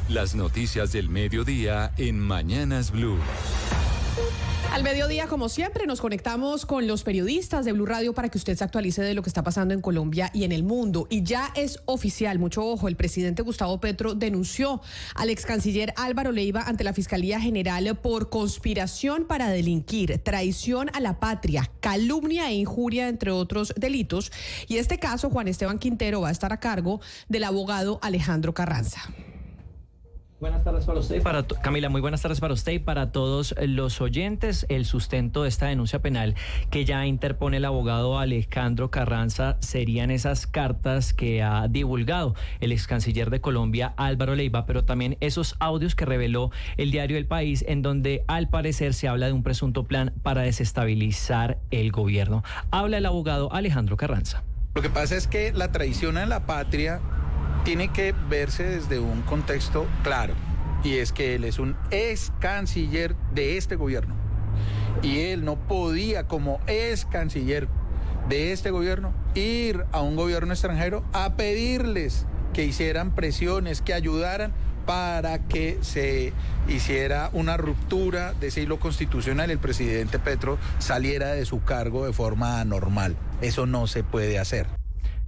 Las noticias del mediodía en Mañanas Blue. Al mediodía, como siempre, nos conectamos con los periodistas de Blue Radio para que usted se actualice de lo que está pasando en Colombia y en el mundo. Y ya es oficial, mucho ojo, el presidente Gustavo Petro denunció al ex canciller Álvaro Leiva ante la Fiscalía General por conspiración para delinquir, traición a la patria, calumnia e injuria, entre otros delitos. Y este caso, Juan Esteban Quintero va a estar a cargo del abogado Alejandro Carranza. Buenas tardes para usted. Camila, muy buenas tardes para usted y para todos los oyentes. El sustento de esta denuncia penal que ya interpone el abogado Alejandro Carranza serían esas cartas que ha divulgado el ex canciller de Colombia, Álvaro Leiva, pero también esos audios que reveló el diario El País, en donde al parecer se habla de un presunto plan para desestabilizar el gobierno. Habla el abogado Alejandro Carranza. Lo que pasa es que la traición a la patria tiene que verse desde un contexto claro, y es que él es un ex canciller de este gobierno, y él no podía, como ex canciller de este gobierno, ir a un gobierno extranjero a pedirles que hicieran presiones, que ayudaran para que se hiciera una ruptura de ese hilo constitucional y el presidente Petro saliera de su cargo de forma anormal. Eso no se puede hacer.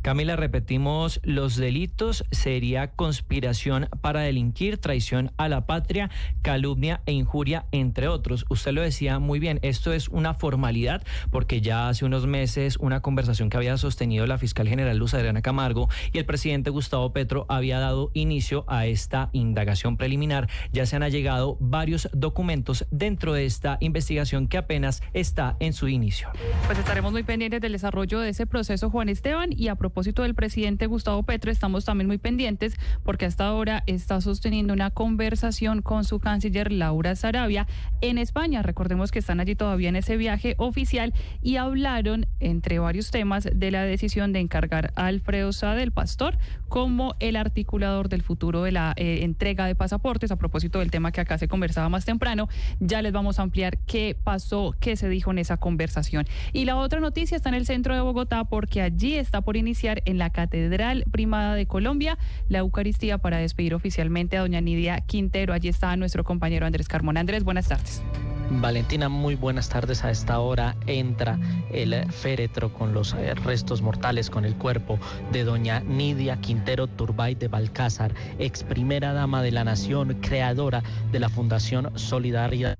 Camila, repetimos, los delitos sería conspiración para delinquir, traición a la patria, calumnia e injuria, entre otros. Usted lo decía muy bien, esto es una formalidad porque ya hace unos meses una conversación que había sostenido la fiscal general Luz Adriana Camargo y el presidente Gustavo Petro había dado inicio a esta indagación preliminar. Ya se han allegado varios documentos dentro de esta investigación que apenas está en su inicio. Pues estaremos muy pendientes del desarrollo de ese proceso, Juan Esteban, y a propósito del presidente Gustavo Petro, estamos también muy pendientes porque hasta ahora está sosteniendo una conversación con su canciller Laura Sarabia en España. Recordemos que están allí todavía en ese viaje oficial y hablaron, entre varios temas, de la decisión de encargar a Alfredo Sa del Pastor como el articulador del futuro de la entrega de pasaportes. A propósito del tema que acá se conversaba más temprano, ya les vamos a ampliar qué pasó, qué se dijo en esa conversación. Y la otra noticia está en el centro de Bogotá porque allí está por iniciar en la Catedral Primada de Colombia la Eucaristía para despedir oficialmente a doña Nidia Quintero. Allí está nuestro compañero Andrés Carmona. Andrés, buenas tardes. Valentina, muy buenas tardes. A esta hora entra el féretro con los restos mortales, con el cuerpo de doña Nidia Quintero Turbay de Balcázar, ex primera dama de la nación, creadora de la Fundación Solidaridad.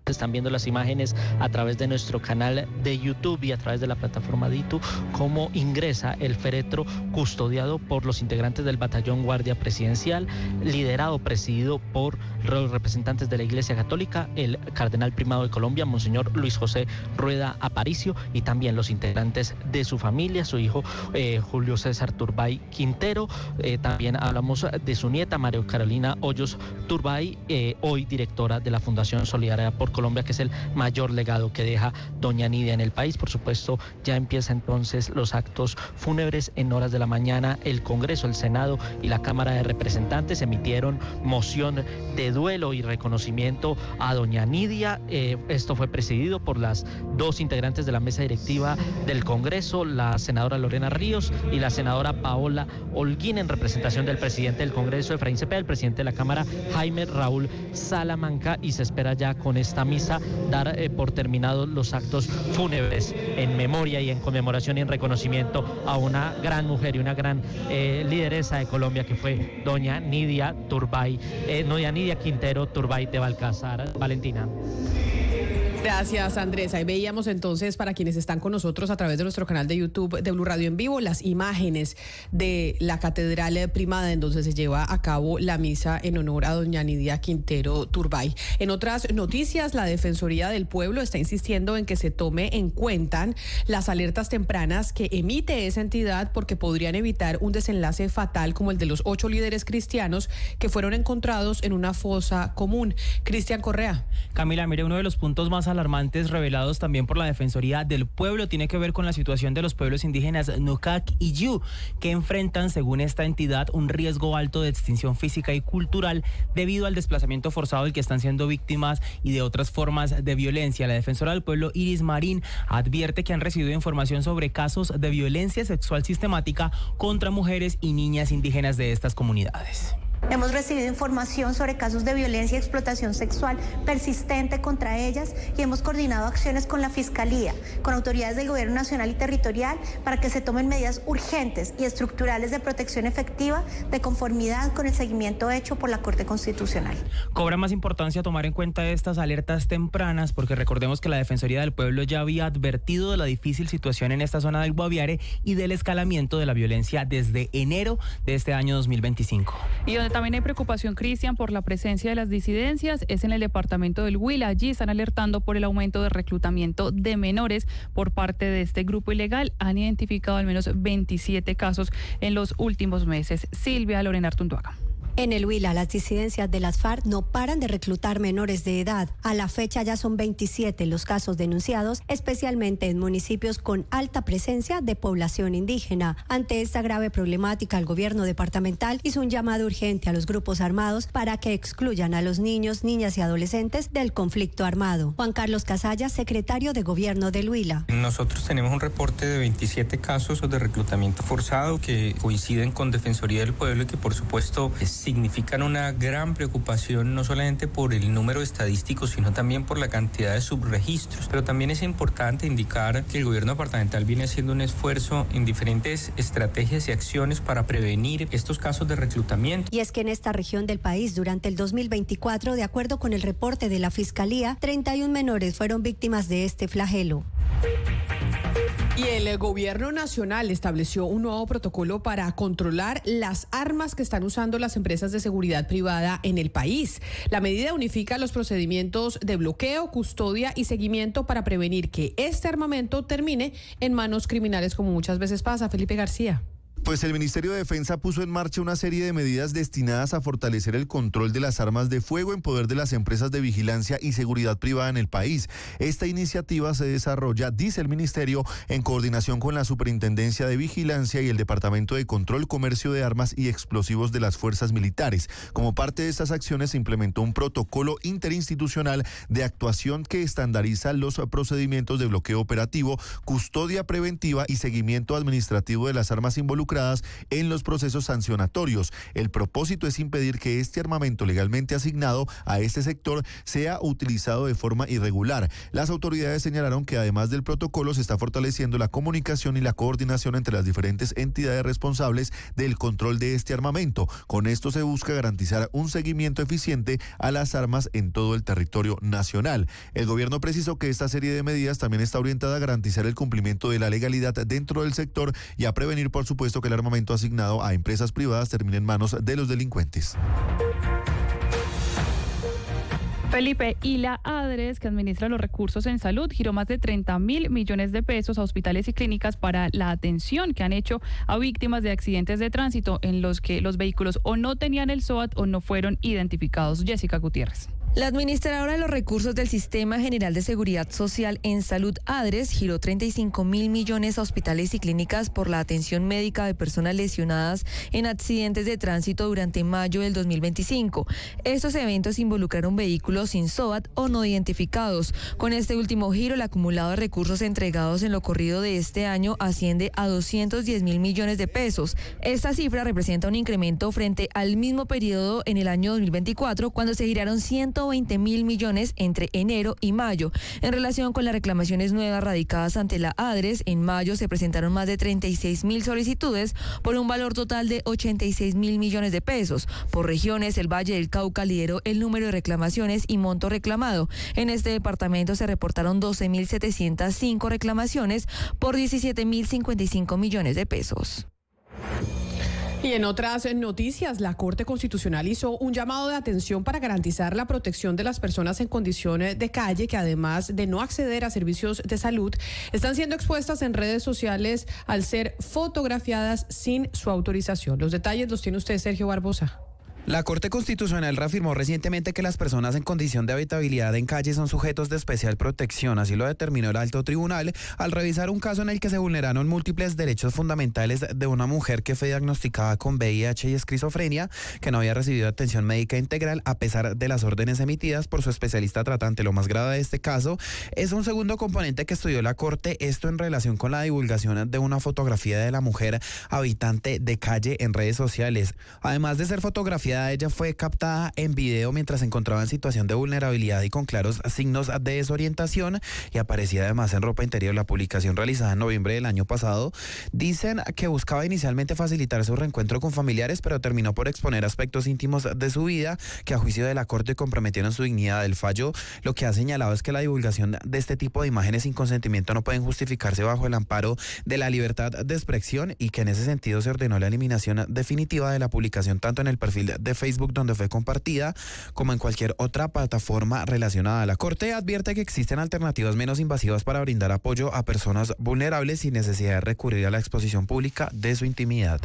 Están viendo las imágenes a través de nuestro canal de YouTube y a través de la plataforma Ditu, cómo ingresa el féretro custodiado por los integrantes del Batallón Guardia Presidencial, presidido por los representantes de la Iglesia Católica, el Cardenal Primado de Colombia, Monseñor Luis José Rueda Aparicio, y también los integrantes de su familia, su hijo Julio César Turbay Quintero. También hablamos de su nieta, María Carolina Hoyos Turbay, hoy directora de la Fundación Solidaridad por Colombia, que es el mayor legado que deja doña Nidia en el país. Por supuesto, ya empieza entonces los actos fúnebres. En horas de la mañana, el Congreso, el Senado y la Cámara de Representantes emitieron moción de duelo y reconocimiento a doña Nidia. Esto fue presidido por las dos integrantes de la mesa directiva del Congreso, la senadora Lorena Ríos y la senadora Paola Holguín, en representación del presidente del Congreso, Efraín Cepeda, el presidente de la Cámara, Jaime Raúl Salamanca, y se espera ya con esta misa dar por terminados los actos fúnebres en memoria y en conmemoración y en reconocimiento a una gran mujer y una gran lideresa de Colombia, que fue doña Nidia Quintero Turbay de Balcázar. Valentina. Gracias, Andrés. Ahí veíamos entonces, para quienes están con nosotros a través de nuestro canal de YouTube de Blue Radio en vivo, las imágenes de la Catedral Primada, en donde se lleva a cabo la misa en honor a doña Nidia Quintero Turbay. En otras noticias, la Defensoría del Pueblo está insistiendo en que se tome en cuenta las alertas tempranas que emite esa entidad, porque podrían evitar un desenlace fatal como el de los 8 líderes cristianos que fueron encontrados en una fosa común. Cristian Correa. Camila, mire, uno de los puntos más alarmantes revelados también por la Defensoría del Pueblo tiene que ver con la situación de los pueblos indígenas Nucac y Yu, que enfrentan, según esta entidad, un riesgo alto de extinción física y cultural debido al desplazamiento forzado del que están siendo víctimas y de otras formas de violencia. La Defensora del Pueblo, Iris Marín, advierte que han recibido información sobre casos de violencia sexual sistemática contra mujeres y niñas indígenas de estas comunidades. Hemos recibido información sobre casos de violencia y explotación sexual persistente contra ellas y hemos coordinado acciones con la Fiscalía, con autoridades del Gobierno Nacional y Territorial para que se tomen medidas urgentes y estructurales de protección efectiva de conformidad con el seguimiento hecho por la Corte Constitucional. Cobra más importancia tomar en cuenta estas alertas tempranas porque recordemos que la Defensoría del Pueblo ya había advertido de la difícil situación en esta zona del Guaviare y del escalamiento de la violencia desde enero de este año 2025. Y donde también hay preocupación, Cristian, por la presencia de las disidencias es en el departamento del Huila. Allí están alertando por el aumento de reclutamiento de menores por parte de este grupo ilegal. Han identificado al menos 27 casos en los últimos meses. Silvia Lorena Artunduaga. En el Huila, las disidencias de las FARC no paran de reclutar menores de edad. A la fecha ya son 27 los casos denunciados, especialmente en municipios con alta presencia de población indígena. Ante esta grave problemática, el gobierno departamental hizo un llamado urgente a los grupos armados para que excluyan a los niños, niñas y adolescentes del conflicto armado. Juan Carlos Casalla, secretario de Gobierno del Huila. Nosotros tenemos un reporte de 27 casos de reclutamiento forzado que coinciden con Defensoría del Pueblo y que por supuesto significan una gran preocupación no solamente por el número estadístico, sino también por la cantidad de subregistros. Pero también es importante indicar que el gobierno departamental viene haciendo un esfuerzo en diferentes estrategias y acciones para prevenir estos casos de reclutamiento. Y es que en esta región del país, durante el 2024, de acuerdo con el reporte de la Fiscalía, 31 menores fueron víctimas de este flagelo. Y el gobierno nacional estableció un nuevo protocolo para controlar las armas que están usando las empresas de seguridad privada en el país. La medida unifica los procedimientos de bloqueo, custodia y seguimiento para prevenir que este armamento termine en manos criminales, como muchas veces pasa. Felipe García. Pues el Ministerio de Defensa puso en marcha una serie de medidas destinadas a fortalecer el control de las armas de fuego en poder de las empresas de vigilancia y seguridad privada en el país. Esta iniciativa se desarrolla, dice el Ministerio, en coordinación con la Superintendencia de Vigilancia y el Departamento de Control, Comercio de Armas y Explosivos de las Fuerzas Militares. Como parte de estas acciones se implementó un protocolo interinstitucional de actuación que estandariza los procedimientos de bloqueo operativo, custodia preventiva y seguimiento administrativo de las armas involucradas en los procesos sancionatorios. El propósito es impedir que este armamento legalmente asignado a este sector sea utilizado de forma irregular. Las autoridades señalaron que además del protocolo se está fortaleciendo la comunicación y la coordinación entre las diferentes entidades responsables del control de este armamento. Con esto se busca garantizar un seguimiento eficiente a las armas en todo el territorio nacional. El gobierno precisó que esta serie de medidas también está orientada a garantizar el cumplimiento de la legalidad dentro del sector y a prevenir, por supuesto, que el armamento asignado a empresas privadas termine en manos de los delincuentes. Felipe, y la ADRES, que administra los recursos en salud, giró más de 30.000 millones de pesos a hospitales y clínicas para la atención que han hecho a víctimas de accidentes de tránsito en los que los vehículos o no tenían el SOAT o no fueron identificados. Jessica Gutiérrez. La administradora de los recursos del Sistema General de Seguridad Social en Salud, ADRES, giró 35.000 millones a hospitales y clínicas por la atención médica de personas lesionadas en accidentes de tránsito durante mayo del 2025. Estos eventos involucraron vehículos sin SOAT o no identificados. Con este último giro, el acumulado de recursos entregados en lo corrido de este año asciende a 210.000 millones de pesos. Esta cifra representa un incremento frente al mismo periodo en el año 2024, cuando se giraron 120.000 millones entre enero y mayo. En relación con las reclamaciones nuevas radicadas ante la ADRES, en mayo se presentaron más de 36.000 solicitudes por un valor total de 86.000 millones de pesos. Por regiones, el Valle del Cauca lideró el número de reclamaciones y monto reclamado. En este departamento se reportaron 12.705 reclamaciones por 17.055 millones de pesos. Y en otras noticias, la Corte Constitucional hizo un llamado de atención para garantizar la protección de las personas en condiciones de calle que, además de no acceder a servicios de salud, están siendo expuestas en redes sociales al ser fotografiadas sin su autorización. Los detalles los tiene usted, Sergio Barbosa. La Corte Constitucional reafirmó recientemente que las personas en condición de habitabilidad en calle son sujetos de especial protección. Así lo determinó el Alto Tribunal al revisar un caso en el que se vulneraron múltiples derechos fundamentales de una mujer que fue diagnosticada con VIH y esquizofrenia, que no había recibido atención médica integral a pesar de las órdenes emitidas por su especialista tratante. Lo más grave de este caso es un segundo componente que estudió la Corte, esto en relación con la divulgación de una fotografía de la mujer habitante de calle en redes sociales. Además de ser fotografía desaparecida, ella fue captada en video mientras se encontraba en situación de vulnerabilidad y con claros signos de desorientación, y aparecía además en ropa interior. La publicación, realizada en noviembre del año pasado, dicen que buscaba inicialmente facilitar su reencuentro con familiares, pero terminó por exponer aspectos íntimos de su vida que a juicio de la Corte comprometieron su dignidad. El fallo lo que ha señalado es que la divulgación de este tipo de imágenes sin consentimiento no pueden justificarse bajo el amparo de la libertad de expresión, y que en ese sentido se ordenó la eliminación definitiva de la publicación tanto en el perfil de Facebook donde fue compartida como en cualquier otra plataforma relacionada. La Corte advierte que existen alternativas menos invasivas para brindar apoyo a personas vulnerables sin necesidad de recurrir a la exposición pública de su intimidad.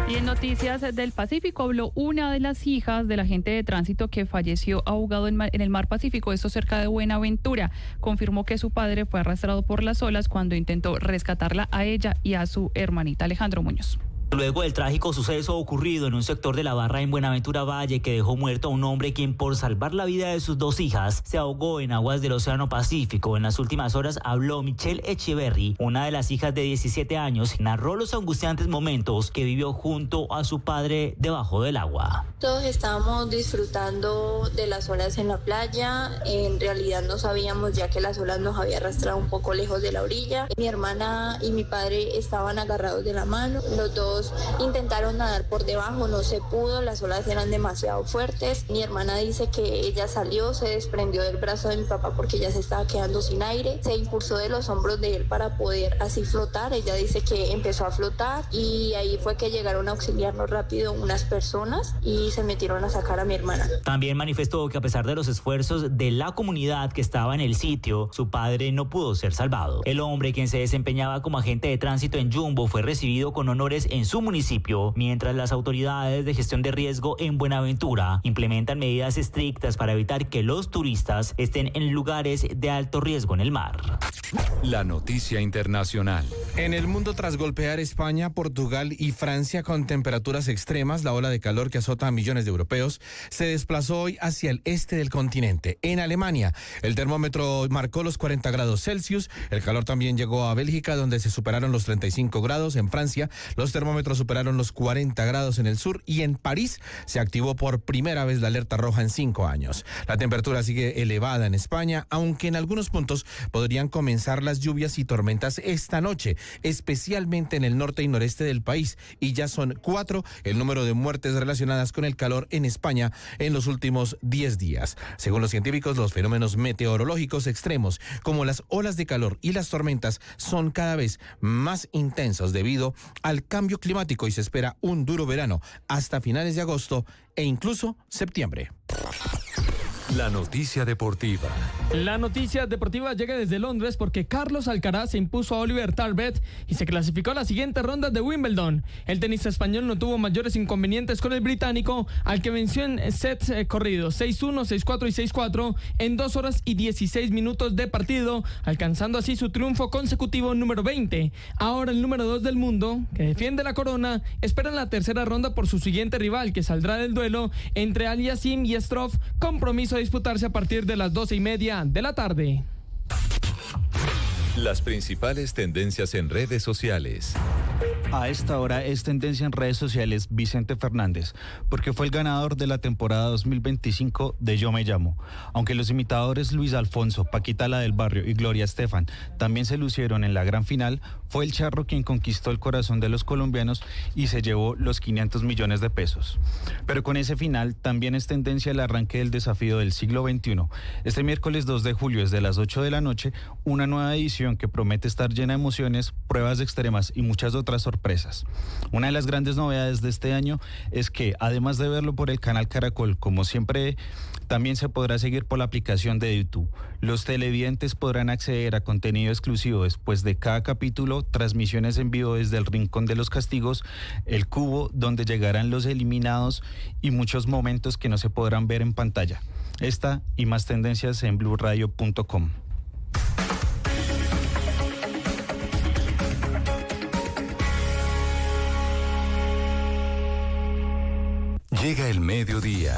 Y en Noticias del Pacífico habló una de las hijas del agente de tránsito que falleció ahogado en el mar Pacífico, esto cerca de Buenaventura. Confirmó que su padre fue arrastrado por las olas cuando intentó rescatarla a ella y a su hermanita. Alejandro Muñoz. Luego del trágico suceso ocurrido en un sector de La Barra en Buenaventura Valle, que dejó muerto a un hombre quien por salvar la vida de sus dos hijas se ahogó en aguas del Océano Pacífico. En las últimas horas habló Michelle Echeverry, una de las hijas de 17 años, narró los angustiantes momentos que vivió junto a su padre debajo del agua. Todos estábamos disfrutando de las olas en la playa. En realidad no sabíamos, ya que las olas nos había arrastrado un poco lejos de la orilla. Mi hermana y mi padre estaban agarrados de la mano. Los dos intentaron nadar por debajo, no se pudo, las olas eran demasiado fuertes. Mi hermana dice que ella salió, se desprendió del brazo de mi papá porque ya se estaba quedando sin aire, se impulsó de los hombros de él para poder así flotar. Ella dice que empezó a flotar y ahí fue que llegaron a auxiliarnos rápido unas personas y se metieron a sacar a mi hermana. También manifestó que a pesar de los esfuerzos de la comunidad que estaba en el sitio, su padre no pudo ser salvado. El hombre, quien se desempeñaba como agente de tránsito en Jumbo, fue recibido con honores en su municipio, mientras las autoridades de gestión de riesgo en Buenaventura implementan medidas estrictas para evitar que los turistas estén en lugares de alto riesgo en el mar. La noticia internacional. En el mundo, tras golpear España, Portugal y Francia con temperaturas extremas, la ola de calor que azota a millones de europeos se desplazó hoy hacia el este del continente. En Alemania, el termómetro marcó los 40 grados Celsius. El calor también llegó a Bélgica, donde se superaron los 35 grados. En Francia, los termómetros superaron los 40 grados en el sur, y en París se activó por primera vez la alerta roja en 5 años. La temperatura sigue elevada en España, aunque en algunos puntos podrían comenzar las lluvias y tormentas esta noche, especialmente en el norte y noreste del país, y ya son 4 el número de muertes relacionadas con el calor en España en los últimos 10 días. Según los científicos, los fenómenos meteorológicos extremos, como las olas de calor y las tormentas, son cada vez más intensos debido al cambio climático, y se espera un duro verano hasta finales de agosto e incluso septiembre. La noticia deportiva. La noticia deportiva llega desde Londres porque Carlos Alcaraz se impuso a Oliver Tarbet y se clasificó a la siguiente ronda de Wimbledon. El tenista español no tuvo mayores inconvenientes con el británico, al que venció en sets corridos 6-1, 6-4 y 6-4 en 2 horas y 16 minutos de partido, alcanzando así su triunfo consecutivo número 20. Ahora el número 2 del mundo, que defiende la corona, espera en la tercera ronda por su siguiente rival, que saldrá del duelo entre Aliassime y Struff, compromiso a disputarse a partir de las 12:30 de la tarde. Las principales tendencias en redes sociales. A esta hora es tendencia en redes sociales Vicente Fernández, porque fue el ganador de la temporada 2025 de Yo Me Llamo. Aunque los imitadores Luis Alfonso, Paquita la del Barrio y Gloria Estefan también se lucieron en la gran final, fue el Charro quien conquistó el corazón de los colombianos y se llevó los 500 millones de pesos. Pero con ese final también es tendencia el arranque del desafío del siglo XXI. Este miércoles 2 de julio, desde las 8 de la noche, una nueva edición que promete estar llena de emociones, pruebas extremas y muchas otras sorpresas. Una de las grandes novedades de este año es que, además de verlo por el canal Caracol, como siempre, también se podrá seguir por la aplicación de YouTube. Los televidentes podrán acceder a contenido exclusivo después de cada capítulo, transmisiones en vivo desde el Rincón de los Castigos, el Cubo, donde llegarán los eliminados, y muchos momentos que no se podrán ver en pantalla. Esta y más tendencias en bluradio.com. Llega el mediodía.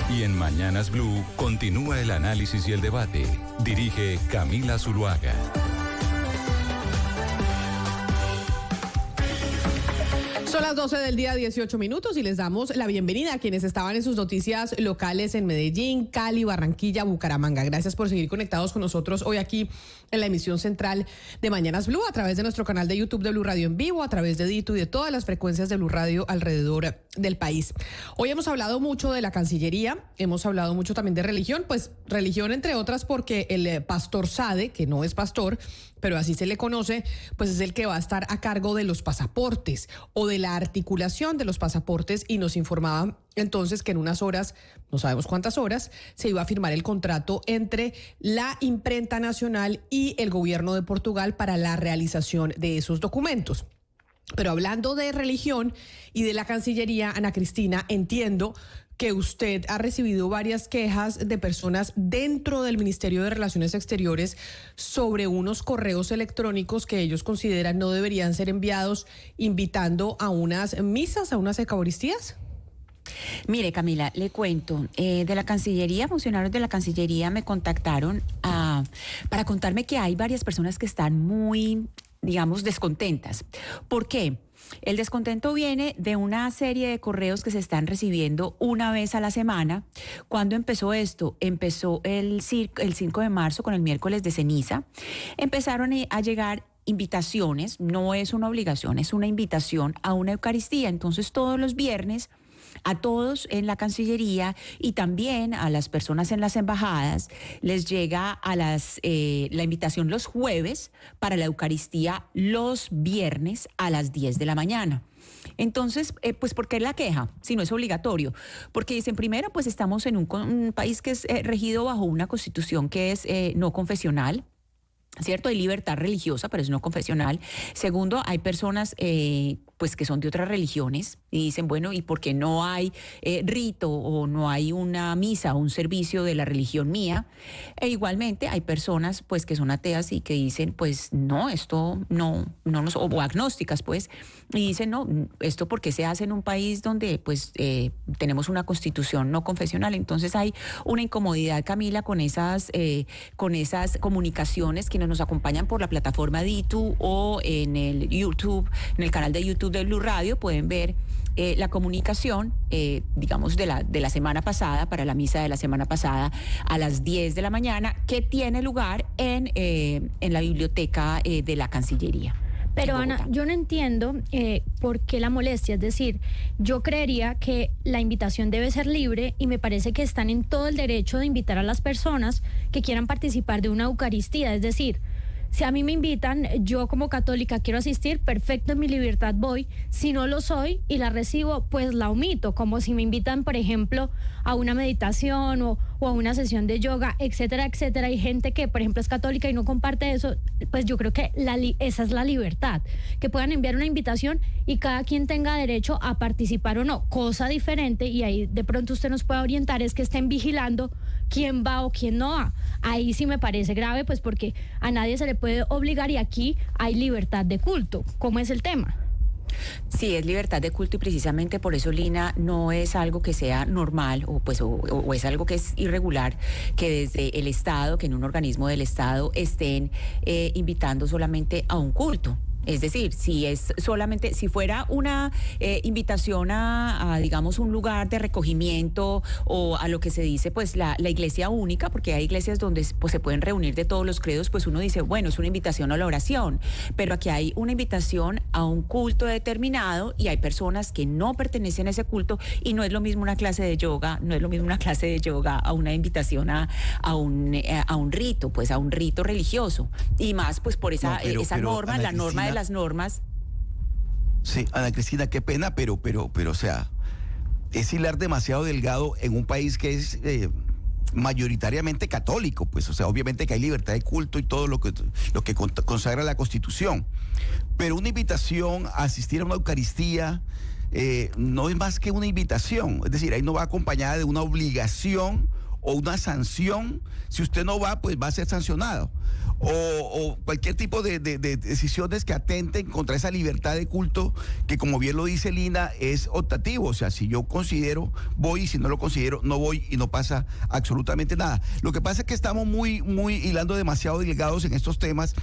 Y en Mañanas Blue continúa el análisis y el debate. Dirige Camila Zuluaga. Son las las 12 del día, 18 minutos, y les damos la bienvenida a quienes estaban en sus noticias locales en Medellín, Cali, Barranquilla, Bucaramanga. Gracias por seguir conectados con nosotros hoy aquí en la emisión central de Mañanas Blue, a través de nuestro canal de YouTube de Blue Radio en vivo, a través de Ditu y de todas las frecuencias de Blue Radio alrededor del país. Hoy hemos hablado mucho de la Cancillería, hemos hablado mucho también de religión, pues religión entre otras porque el pastor Sade, que no es pastor, pero así se le conoce, pues es el que va a estar a cargo de los pasaportes o de la articulación de los pasaportes, y nos informaba entonces que en unas horas, no sabemos cuántas horas, se iba a firmar el contrato entre la Imprenta Nacional y el gobierno de Portugal para la realización de esos documentos. Pero hablando de religión y de la Cancillería, Ana Cristina, entiendo que usted ha recibido varias quejas de personas dentro del Ministerio de Relaciones Exteriores sobre unos correos electrónicos que ellos consideran no deberían ser enviados, invitando a unas misas, a unas eucaristías. Mire, Camila, le cuento, de la Cancillería, funcionarios de la Cancillería me contactaron para contarme que hay varias personas que están muy, digamos, descontentas. ¿Por qué? El descontento viene de una serie de correos que se están recibiendo una vez a la semana. ¿Cuándo empezó esto? Empezó el 5 de marzo con el miércoles de ceniza. Empezaron a llegar invitaciones, no es una obligación, es una invitación a una Eucaristía. Entonces todos los viernes, a todos en la Cancillería y también a las personas en las embajadas les llega la invitación los jueves para la Eucaristía los viernes a las 10 de la mañana. Entonces, pues, ¿por qué la queja? Si no es obligatorio. Porque dicen, primero, pues estamos en un país que es regido bajo una constitución que es no confesional. ¿Cierto? Hay libertad religiosa, pero es no confesional. Segundo, hay personas pues que son de otras religiones y dicen, bueno, ¿y por qué no hay rito o no hay una misa o un servicio de la religión mía? E igualmente hay personas pues que son ateas y que dicen, pues no, esto no nos, o agnósticas pues, y dicen, no, esto porque se hace en un país donde pues tenemos una constitución no confesional. Entonces hay una incomodidad, Camila, con esas comunicaciones. Quienes nos acompañan por la plataforma Ditu o en el YouTube, en el canal de YouTube de Blue Radio, pueden ver la comunicación, digamos, de la semana pasada, para la misa de la semana pasada a las 10 de la mañana, que tiene lugar en la biblioteca de la Cancillería. Pero Ana, yo no entiendo por qué la molestia. Es decir, yo creería que la invitación debe ser libre y me parece que están en todo el derecho de invitar a las personas que quieran participar de una Eucaristía. Es decir, si a mí me invitan, yo como católica quiero asistir, perfecto, en mi libertad voy. Si no lo soy y la recibo, pues la omito. Como si me invitan, por ejemplo, a una meditación o a una sesión de yoga, etcétera, etcétera. Hay gente que, por ejemplo, es católica y no comparte eso. Pues yo creo que esa es la libertad. Que puedan enviar una invitación y cada quien tenga derecho a participar o no. Cosa diferente, y ahí de pronto usted nos puede orientar, es que estén vigilando quién va o quién no va. Ahí sí me parece grave, pues porque a nadie se le puede obligar y aquí hay libertad de culto. ¿Cómo es el tema? Sí, es libertad de culto y precisamente por eso, Lina, no es algo que sea normal o es algo que es irregular que desde el Estado, que en un organismo del Estado estén invitando solamente a un culto. Es decir, si fuera una invitación a digamos, un lugar de recogimiento o a lo que se dice, pues la iglesia única, porque hay iglesias donde pues, se pueden reunir de todos los credos, pues uno dice, bueno, es una invitación a la oración, pero aquí hay una invitación a un culto determinado y hay personas que no pertenecen a ese culto, y no es lo mismo una clase de yoga, a una invitación a un rito, pues a un rito religioso, y más pues por esa norma, la norma de las normas. Sí, Ana Cristina, qué pena, pero, o sea, es hilar demasiado delgado en un país que es mayoritariamente católico, pues, o sea, obviamente que hay libertad de culto y todo lo que consagra la Constitución, pero una invitación a asistir a una Eucaristía no es más que una invitación, es decir, ahí no va acompañada de una obligación o una sanción. Si usted no va, pues va a ser sancionado. O cualquier tipo de decisiones que atenten contra esa libertad de culto, que como bien lo dice Lina, es optativo. O sea, si yo considero, voy, y si no lo considero, no voy, y no pasa absolutamente nada. Lo que pasa es que estamos muy hilando demasiado delgados en estos temas,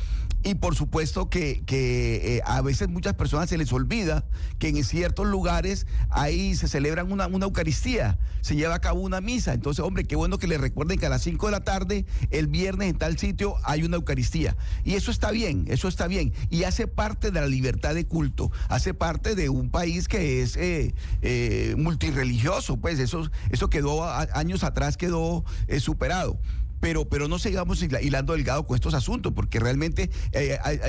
Y por supuesto que a veces muchas personas se les olvida que en ciertos lugares ahí se celebran una Eucaristía, se lleva a cabo una misa. Entonces, hombre, qué bueno que le recuerden que a las 5 de la tarde, el viernes en tal sitio hay una Eucaristía. Y eso está bien, y hace parte de la libertad de culto, hace parte de un país que es multirreligioso, pues eso quedó, años atrás quedó superado. Pero no sigamos hilando delgado con estos asuntos, porque realmente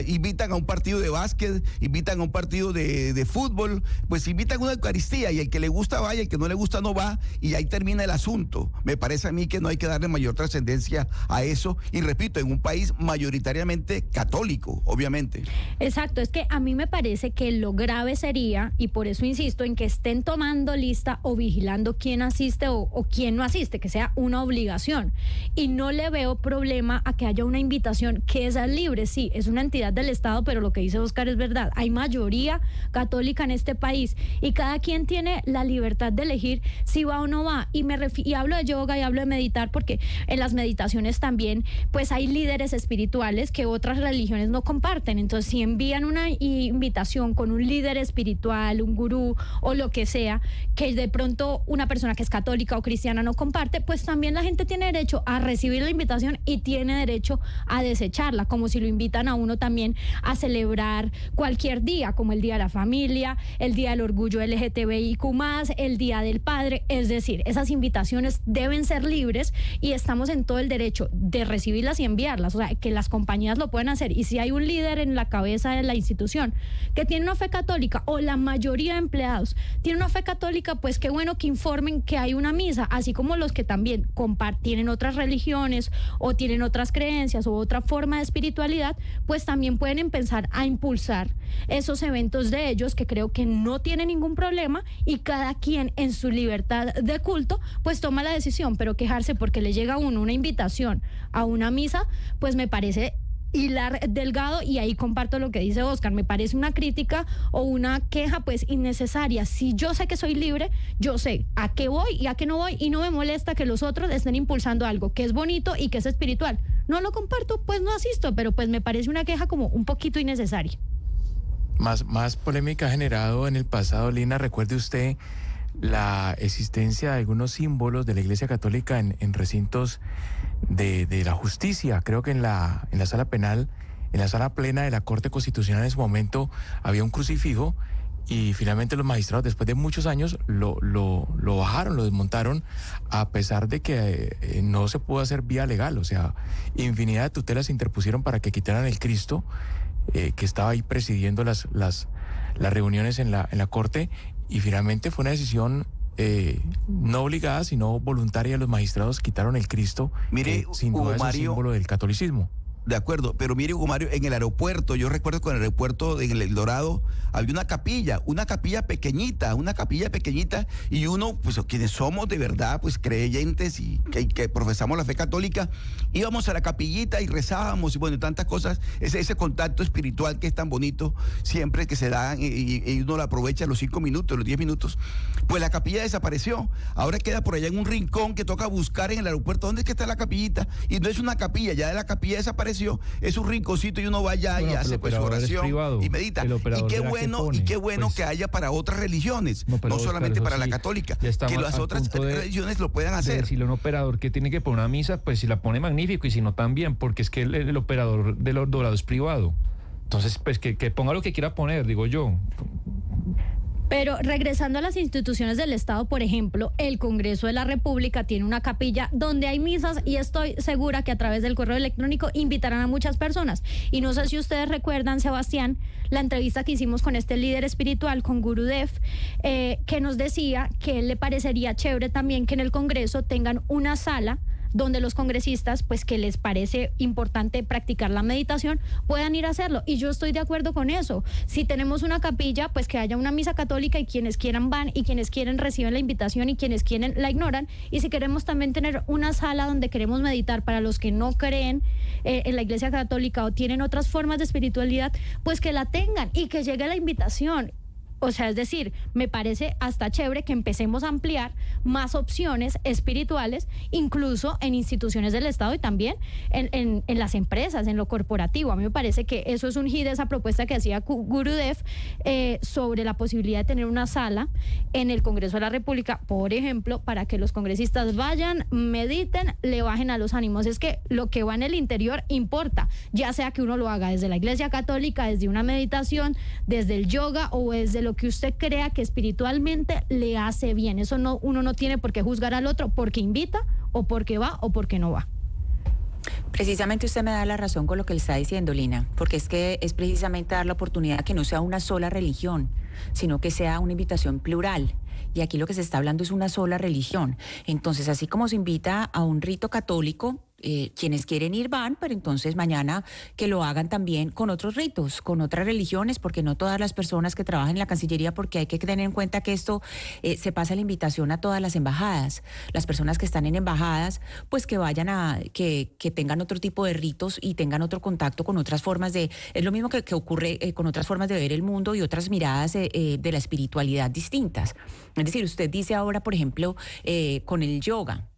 invitan a un partido de básquet, invitan a un partido de fútbol, pues invitan a una Eucaristía, y el que le gusta vaya, el que no le gusta no va, y ahí termina el asunto. Me parece a mí que no hay que darle mayor trascendencia a eso, y repito, en un país mayoritariamente católico, obviamente. Exacto, es que a mí me parece que lo grave sería, y por eso insisto en que estén tomando lista o vigilando quién asiste o quién no asiste, que sea una obligación, y no le veo problema a que haya una invitación que es libre. Sí, es una entidad del Estado, pero lo que dice Oscar es verdad. Hay mayoría católica en este país y cada quien tiene la libertad de elegir si va o no va. Y hablo de yoga y hablo de meditar porque en las meditaciones también pues hay líderes espirituales que otras religiones no comparten. Entonces, si envían una invitación con un líder espiritual, un gurú o lo que sea, que de pronto una persona que es católica o cristiana no comparte, pues también la gente tiene derecho a recibir la invitación y tiene derecho a desecharla, como si lo invitan a uno también a celebrar cualquier día, como el Día de la Familia, el Día del Orgullo LGTBIQ+, el Día del Padre. Es decir, esas invitaciones deben ser libres y estamos en todo el derecho de recibirlas y enviarlas, o sea, que las compañías lo pueden hacer. Y si hay un líder en la cabeza de la institución que tiene una fe católica, o la mayoría de empleados tiene una fe católica, pues qué bueno que informen que hay una misa, así como los que también tienen otras religiones o tienen otras creencias o otra forma de espiritualidad, pues también pueden empezar a impulsar esos eventos de ellos, que creo que no tiene ningún problema, y cada quien en su libertad de culto pues toma la decisión. Pero quejarse porque le llega a uno una invitación a una misa, pues me parece hilar delgado, y ahí comparto lo que dice Oscar. Me parece una crítica o una queja pues innecesaria. Si yo sé que soy libre, yo sé a qué voy y a qué no voy, y no me molesta que los otros estén impulsando algo que es bonito y que es espiritual. No lo comparto, pues no asisto, pero pues me parece una queja como un poquito innecesaria. Más polémica ha generado en el pasado, Lina. Recuerde usted la existencia de algunos símbolos de la Iglesia Católica en recintos de la justicia. Creo que en la sala penal, en la sala plena de la Corte Constitucional en ese momento había un crucifijo, y finalmente los magistrados, después de muchos años, lo bajaron, lo desmontaron, a pesar de que no se pudo hacer vía legal. O sea, infinidad de tutelas se interpusieron para que quitaran el Cristo que estaba ahí presidiendo las reuniones en la Corte, y finalmente fue una decisión no obligada, sino voluntaria. Los magistrados quitaron el Cristo, que sin duda es un símbolo del catolicismo. De acuerdo, pero mire, Hugo Mario, en el aeropuerto, yo recuerdo que en el aeropuerto de El Dorado había una capilla pequeñita, y uno, pues quienes somos de verdad, pues creyentes y que profesamos la fe católica, íbamos a la capillita y rezábamos, y bueno, tantas cosas, ese contacto espiritual que es tan bonito siempre que se da, y uno lo aprovecha los 5 minutos, los 10 minutos. Pues la capilla desapareció, ahora queda por allá en un rincón que toca buscar en el aeropuerto dónde es que está la capillita, y no es una capilla, ya de la capilla desapareció. Es un rinconcito y uno va allá y hace pues su oración y medita. Y qué bueno que haya para otras religiones, no solamente para la católica, que las otras religiones lo puedan hacer. Decirle a un operador que tiene que poner una misa, pues si la pone magnífico, y si no también, porque es que el operador del Dorado es privado. Entonces, pues que ponga lo que quiera poner, digo yo. Pero regresando a las instituciones del Estado, por ejemplo, el Congreso de la República tiene una capilla donde hay misas, y estoy segura que a través del correo electrónico invitarán a muchas personas. Y no sé si ustedes recuerdan, Sebastián, la entrevista que hicimos con este líder espiritual, con Gurudev, que nos decía que él le parecería chévere también que en el Congreso tengan una sala donde los congresistas, pues que les parece importante practicar la meditación, puedan ir a hacerlo. Y yo estoy de acuerdo con eso. Si tenemos una capilla, pues que haya una misa católica, y quienes quieran van, y quienes quieren reciben la invitación, y quienes quieren la ignoran. Y si queremos también tener una sala donde queremos meditar para los que no creen en la Iglesia Católica o tienen otras formas de espiritualidad, pues que la tengan y que llegue la invitación. O sea, es decir, me parece hasta chévere que empecemos a ampliar más opciones espirituales, incluso en instituciones del Estado y también en las empresas, en lo corporativo. A mí me parece que eso es un hit, esa propuesta que hacía Gurudev sobre la posibilidad de tener una sala en el Congreso de la República, por ejemplo, para que los congresistas vayan, mediten, le bajen a los ánimos. Es que lo que va en el interior importa, ya sea que uno lo haga desde la Iglesia Católica, desde una meditación, desde el yoga o desde lo que usted crea que espiritualmente le hace bien. Eso no, uno no tiene por qué juzgar al otro porque invita o porque va o porque no va. Precisamente usted me da la razón con lo que le está diciendo, Lina, porque es que es precisamente dar la oportunidad a que no sea una sola religión, sino que sea una invitación plural. Y aquí lo que se está hablando es una sola religión. Entonces, así como se invita a un rito católico, quienes quieren ir van, pero entonces mañana que lo hagan también con otros ritos, con otras religiones, porque no todas las personas que trabajan en la Cancillería, porque hay que tener en cuenta que esto se pasa la invitación a todas las embajadas. Las personas que están en embajadas, pues que vayan que tengan otro tipo de ritos y tengan otro contacto con otras formas de... Es lo mismo que ocurre con otras formas de ver el mundo y otras miradas de la espiritualidad distintas. Es decir, usted dice ahora, por ejemplo, con el yoga.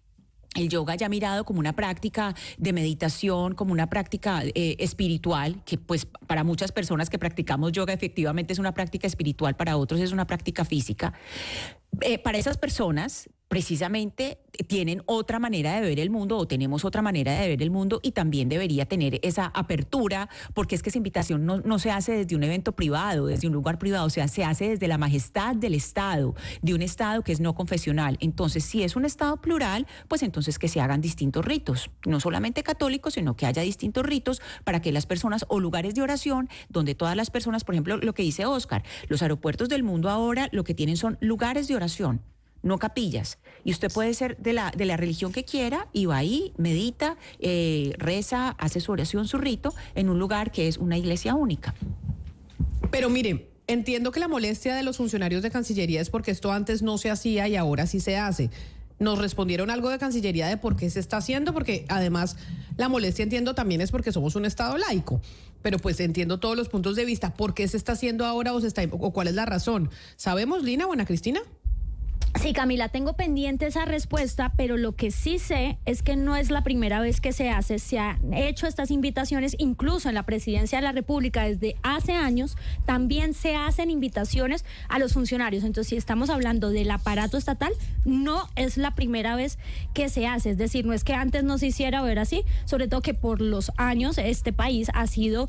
El yoga ya mirado como una práctica de meditación, como una práctica espiritual, que pues para muchas personas que practicamos yoga efectivamente es una práctica espiritual, para otros es una práctica física. Para esas personas precisamente tienen otra manera de ver el mundo, o tenemos otra manera de ver el mundo, y también debería tener esa apertura, porque es que esa invitación no se hace desde un evento privado, desde un lugar privado, o sea, se hace desde la majestad del Estado, de un Estado que es no confesional. Entonces, si es un Estado plural, pues entonces que se hagan distintos ritos, no solamente católicos, sino que haya distintos ritos para que las personas, o lugares de oración, donde todas las personas, por ejemplo, lo que dice Oscar, los aeropuertos del mundo ahora lo que tienen son lugares de oración, no capillas. Y usted puede ser de la religión que quiera y va ahí, medita, reza, hace su oración, su rito, en un lugar que es una iglesia única. Pero mire, entiendo que la molestia de los funcionarios de Cancillería es porque esto antes no se hacía y ahora sí se hace. Nos respondieron algo de Cancillería de por qué se está haciendo, porque además la molestia, entiendo, también es porque somos un Estado laico. Pero pues entiendo todos los puntos de vista. ¿Por qué se está haciendo ahora o cuál es la razón? ¿Sabemos, Lina o Ana Cristina? Sí, Camila, tengo pendiente esa respuesta, pero lo que sí sé es que no es la primera vez que se hace. Se han hecho estas invitaciones, incluso en la Presidencia de la República desde hace años, también se hacen invitaciones a los funcionarios. Entonces, si estamos hablando del aparato estatal, no es la primera vez que se hace. Es decir, no es que antes no se hiciera o era así, sobre todo que por los años este país ha sido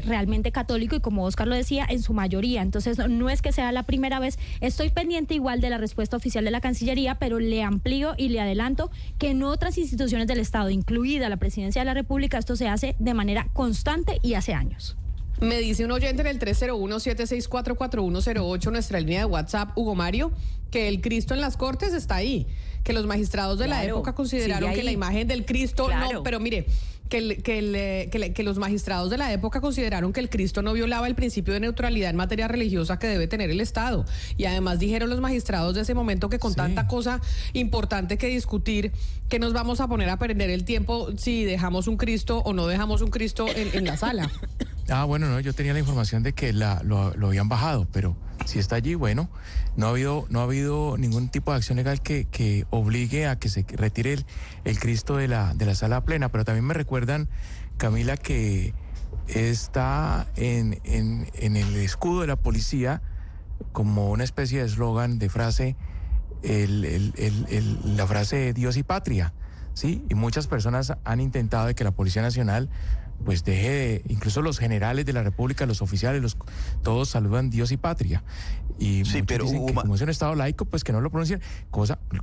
realmente católico y, como Oscar lo decía, en su mayoría. Entonces, no es que sea la primera vez. Estoy pendiente igual de la respuesta oficial de la Cancillería, pero le amplío y le adelanto que en otras instituciones del Estado, incluida la Presidencia de la República, esto se hace de manera constante y hace años. Me dice un oyente en el 301-764-4108, nuestra línea de WhatsApp, Hugo Mario, que el Cristo en las Cortes está ahí, que los magistrados de la época consideraron que la imagen del Cristo, no, pero mire, que los magistrados de la época consideraron que el Cristo no violaba el principio de neutralidad en materia religiosa que debe tener el Estado. Y además dijeron los magistrados de ese momento que con tanta cosa importante que discutir, que nos vamos a poner a perder el tiempo si dejamos un Cristo o no dejamos un Cristo en la sala. Ah, bueno, no, yo tenía la información de que lo habían bajado, pero si está allí, bueno, no ha habido ningún tipo de acción legal que obligue a que se retire el Cristo de la sala plena. Pero también me recuerdan, Camila, que está en el escudo de la policía como una especie de eslogan, de frase, la frase Dios y patria, ¿sí? Y muchas personas han intentado de que la Policía Nacional pues incluso los generales de la República, los oficiales, todos saludan Dios y patria. Y sí, pero dicen que como es un Estado laico, pues que no lo pronuncien.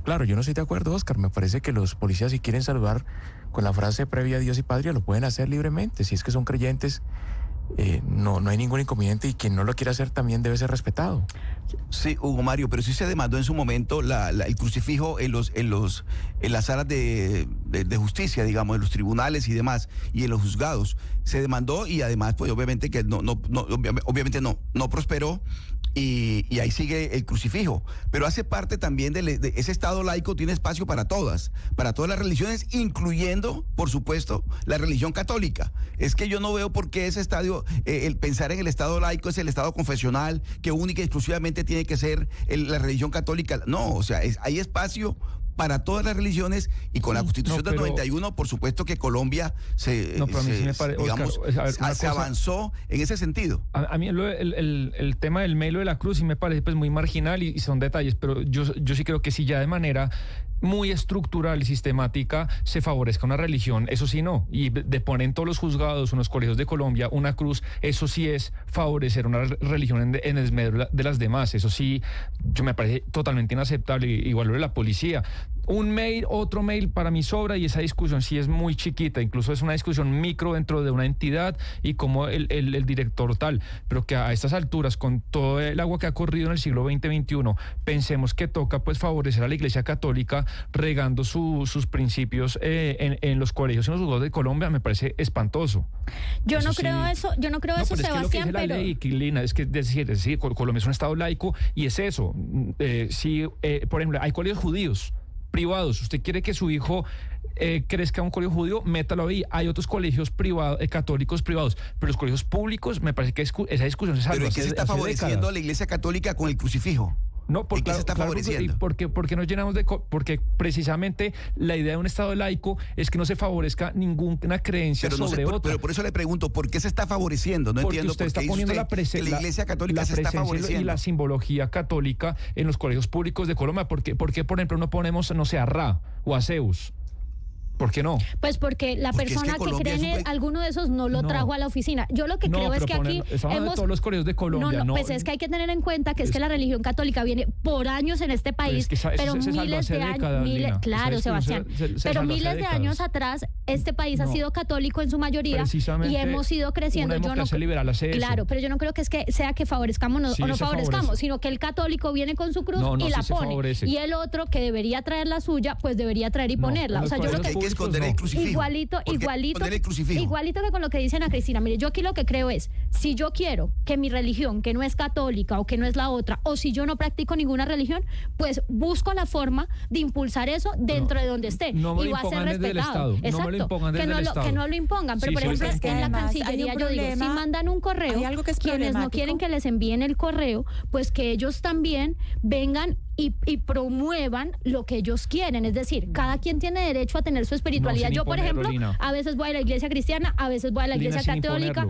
Claro, yo no estoy de acuerdo, Oscar. Me parece que los policías, si quieren saludar con la frase previa Dios y patria, lo pueden hacer libremente. Si es que son creyentes, no hay ningún inconveniente, y quien no lo quiera hacer también debe ser respetado. Sí, Hugo Mario, pero sí se demandó en su momento el crucifijo en las salas de justicia, digamos, en los tribunales y demás, y en los juzgados. Se demandó, y además, pues obviamente que obviamente no prosperó, Y ahí sigue el crucifijo, pero hace parte también de ese Estado laico, tiene espacio para todas las religiones, incluyendo, por supuesto, la religión católica. Es que yo no veo por qué ese estadio, el pensar en el Estado laico es el Estado confesional, que única y exclusivamente tiene que ser la religión católica. No, o sea, hay espacio para todas las religiones, y con la Constitución del 91, por supuesto que Colombia se avanzó en ese sentido. A mí el tema del Melo de la Cruz sí me parece pues muy marginal y son detalles, pero yo sí creo que si ya de manera muy estructural y sistemática se favorezca una religión, eso sí no, y de poner en todos los juzgados, en los colegios de Colombia, una cruz, eso sí es favorecer una religión en desmedro de las demás, eso sí, yo me parece totalmente inaceptable, igual lo de la policía. Un mail, otro mail para mí sobra, y esa discusión sí es muy chiquita, incluso es una discusión micro dentro de una entidad y como el director tal, pero que a estas alturas, con todo el agua que ha corrido en el siglo XX-XXI, pensemos que toca pues favorecer a la Iglesia Católica regando sus principios en los colegios, en los juzgados de Colombia, me parece espantoso. Yo no creo eso, Sebastián, pero... La ley, Lina, es decir, Colombia es un Estado laico y es eso. Por ejemplo, hay colegios judíos privados, usted quiere que su hijo crezca en un colegio judío, métalo ahí. Hay otros colegios privados, católicos privados, pero los colegios públicos, me parece que esa discusión se salva. ¿Pero en qué se está favoreciendo a la Iglesia Católica con el crucifijo? No, porque se está favoreciendo. Porque nos llenamos porque precisamente la idea de un Estado laico es que no se favorezca ninguna creencia sobre otra. Pero por eso le pregunto, ¿por qué se está favoreciendo? No porque entiendo usted por qué está poniendo la Iglesia Católica se está favoreciendo. Y la simbología católica en los colegios públicos de Colombia. ¿Por qué, por ejemplo, no ponemos, no sé, a Ra o a Zeus? ¿Por qué no? Pues porque la persona que cree en alguno de esos no lo trajo a la oficina. Yo lo que creo es que aquí de todos los colegios de Colombia. Pues es que hay que tener en cuenta que es que la religión católica viene por años en este país, pero miles de años, claro, Sebastián, pero miles de años atrás este país ha sido católico en su mayoría y hemos ido creciendo. Una democracia liberal hace eso. Claro, pero yo no creo que sea que favorezcamos o no favorezcamos, sino que el católico viene con su cruz y la pone, y el otro que debería traer la suya, pues debería traer y ponerla. O sea, yo lo que esconder el crucifijo. Igualito que con lo que dicen a Cristina. Mire, yo aquí lo que creo es, si yo quiero que mi religión, que no es católica o que no es la otra, o si yo no practico ninguna religión, pues busco la forma de impulsar eso dentro de donde esté. No me y va a ser respetado. Exacto. Que no lo impongan. Pero por ejemplo, es que en la Cancillería yo digo, si mandan un correo, quienes no quieren que les envíen el correo, pues que ellos también vengan y promuevan lo que ellos quieren. Es decir, cada quien tiene derecho a tener su espiritualidad. Yo, por ejemplo, a veces voy a la iglesia cristiana, a veces voy a la iglesia católica,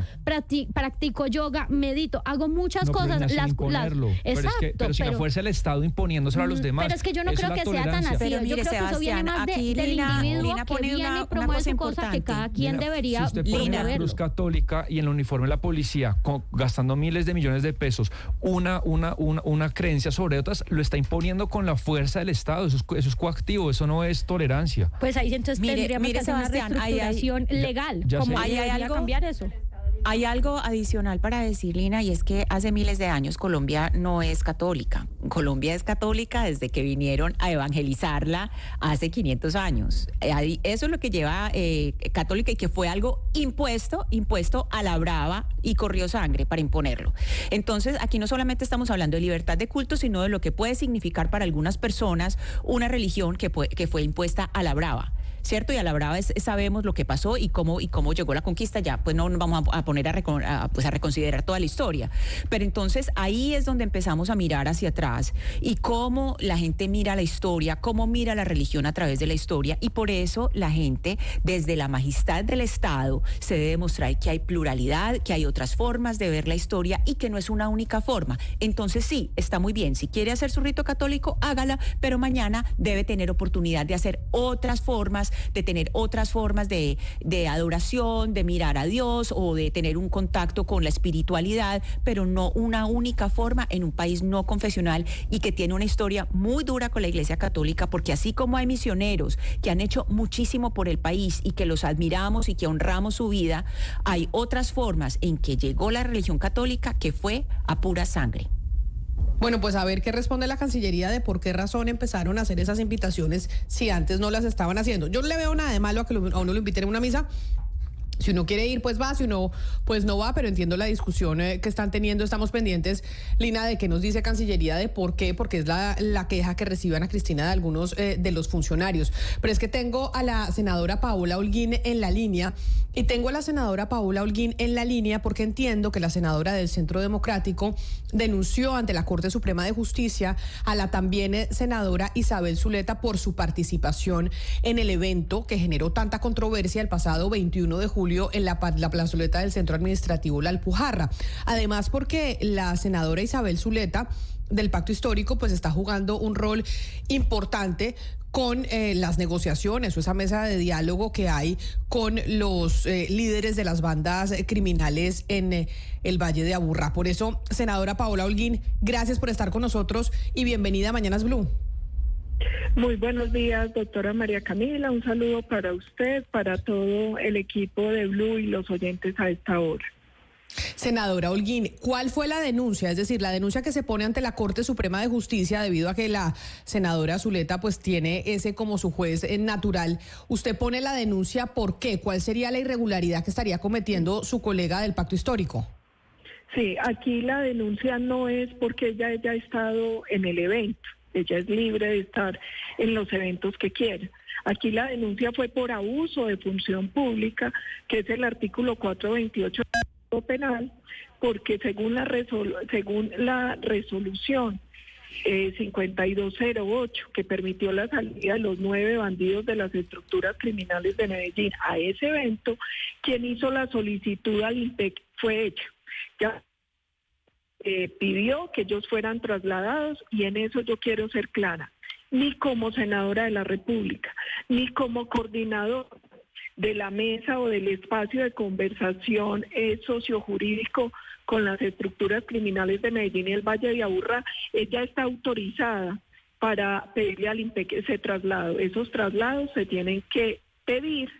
practico yoga, medito, hago muchas cosas. Pero sin la fuerza del Estado imponiéndoselo a los demás. Pero es que yo no creo que sea tan así. Yo creo que eso viene más del individuo que viene y promueve su cosa, que cada quien debería. Si usted pone la cruz católica y en el uniforme de la policía, gastando miles de millones de pesos, una creencia sobre otras, lo está imponiendo con la fuerza del Estado. Eso es coactivo, eso no es tolerancia. Pues ahí entonces tendríamos que hacer una reestructuración legal. ¿Cómo debería cambiar eso? Hay algo adicional para decir, Lina, y es que hace miles de años Colombia no es católica. Colombia es católica desde que vinieron a evangelizarla hace 500 años. Eso es lo que lleva católica, y que fue algo impuesto a la brava, y corrió sangre para imponerlo. Entonces, aquí no solamente estamos hablando de libertad de culto, sino de lo que puede significar para algunas personas una religión que fue impuesta a la brava. ¿Cierto? Y a la brava sabemos lo que pasó y cómo llegó la conquista. Ya pues no nos vamos a poner a reconsiderar toda la historia, pero entonces ahí es donde empezamos a mirar hacia atrás y cómo la gente mira la historia, cómo mira la religión a través de la historia, y por eso la gente desde la majestad del Estado se debe demostrar que hay pluralidad, que hay otras formas de ver la historia y que no es una única forma. Entonces sí, está muy bien, si quiere hacer su rito católico, hágala, pero mañana debe tener oportunidad de hacer otras formas, de tener otras formas de adoración, de mirar a Dios o de tener un contacto con la espiritualidad, pero no una única forma en un país no confesional y que tiene una historia muy dura con la Iglesia Católica, porque así como hay misioneros que han hecho muchísimo por el país y que los admiramos y que honramos su vida, hay otras formas en que llegó la religión católica que fue a pura sangre. Bueno, pues a ver qué responde la Cancillería de por qué razón empezaron a hacer esas invitaciones si antes no las estaban haciendo. Yo no le veo nada de malo a que a uno lo inviten a una misa Si uno quiere ir, pues va, si uno, pues no va, pero entiendo la discusión que están teniendo. Estamos pendientes, Lina, de qué nos dice Cancillería, de por qué, porque es la queja que recibe Ana Cristina de algunos de los funcionarios. Pero es que tengo a la senadora Paola Holguín en la línea, y tengo a la senadora Paola Holguín en la línea porque entiendo que la senadora del Centro Democrático denunció ante la Corte Suprema de Justicia a la también senadora Isabel Zuleta por su participación en el evento que generó tanta controversia el pasado 21 de julio en la plazoleta del Centro Administrativo La Alpujarra. Además, porque la senadora Isabel Zuleta del Pacto Histórico pues está jugando un rol importante con las negociaciones o esa mesa de diálogo que hay con los líderes de las bandas criminales en el Valle de Aburrá. Por eso, senadora Paola Holguín, gracias por estar con nosotros y bienvenida a Mañanas Blue. Muy buenos días, doctora María Camila. Un saludo para usted, para todo el equipo de Blue y los oyentes a esta hora. Senadora Holguín, ¿cuál fue la denuncia? Es decir, la denuncia que se pone ante la Corte Suprema de Justicia debido a que la senadora Zuleta pues tiene ese como su juez natural. Usted pone la denuncia, ¿por qué? ¿Cuál sería la irregularidad que estaría cometiendo su colega del Pacto Histórico? Sí, aquí la denuncia no es porque ella haya estado en el evento. Ella es libre de estar en los eventos que quiera. Aquí la denuncia fue por abuso de función pública, que es el artículo 428 del Código Penal, porque según la resolución 5208, que permitió la salida de los 9 bandidos de las estructuras criminales de Medellín a ese evento, quien hizo la solicitud al INPEC fue ella. Ya pidió que ellos fueran trasladados, y en eso yo quiero ser clara, ni como senadora de la República, ni como coordinador de la mesa o del espacio de conversación sociojurídico con las estructuras criminales de Medellín y el Valle de Aburrá, ella está autorizada para pedirle al INPEC ese traslado. Esos traslados se tienen que pedir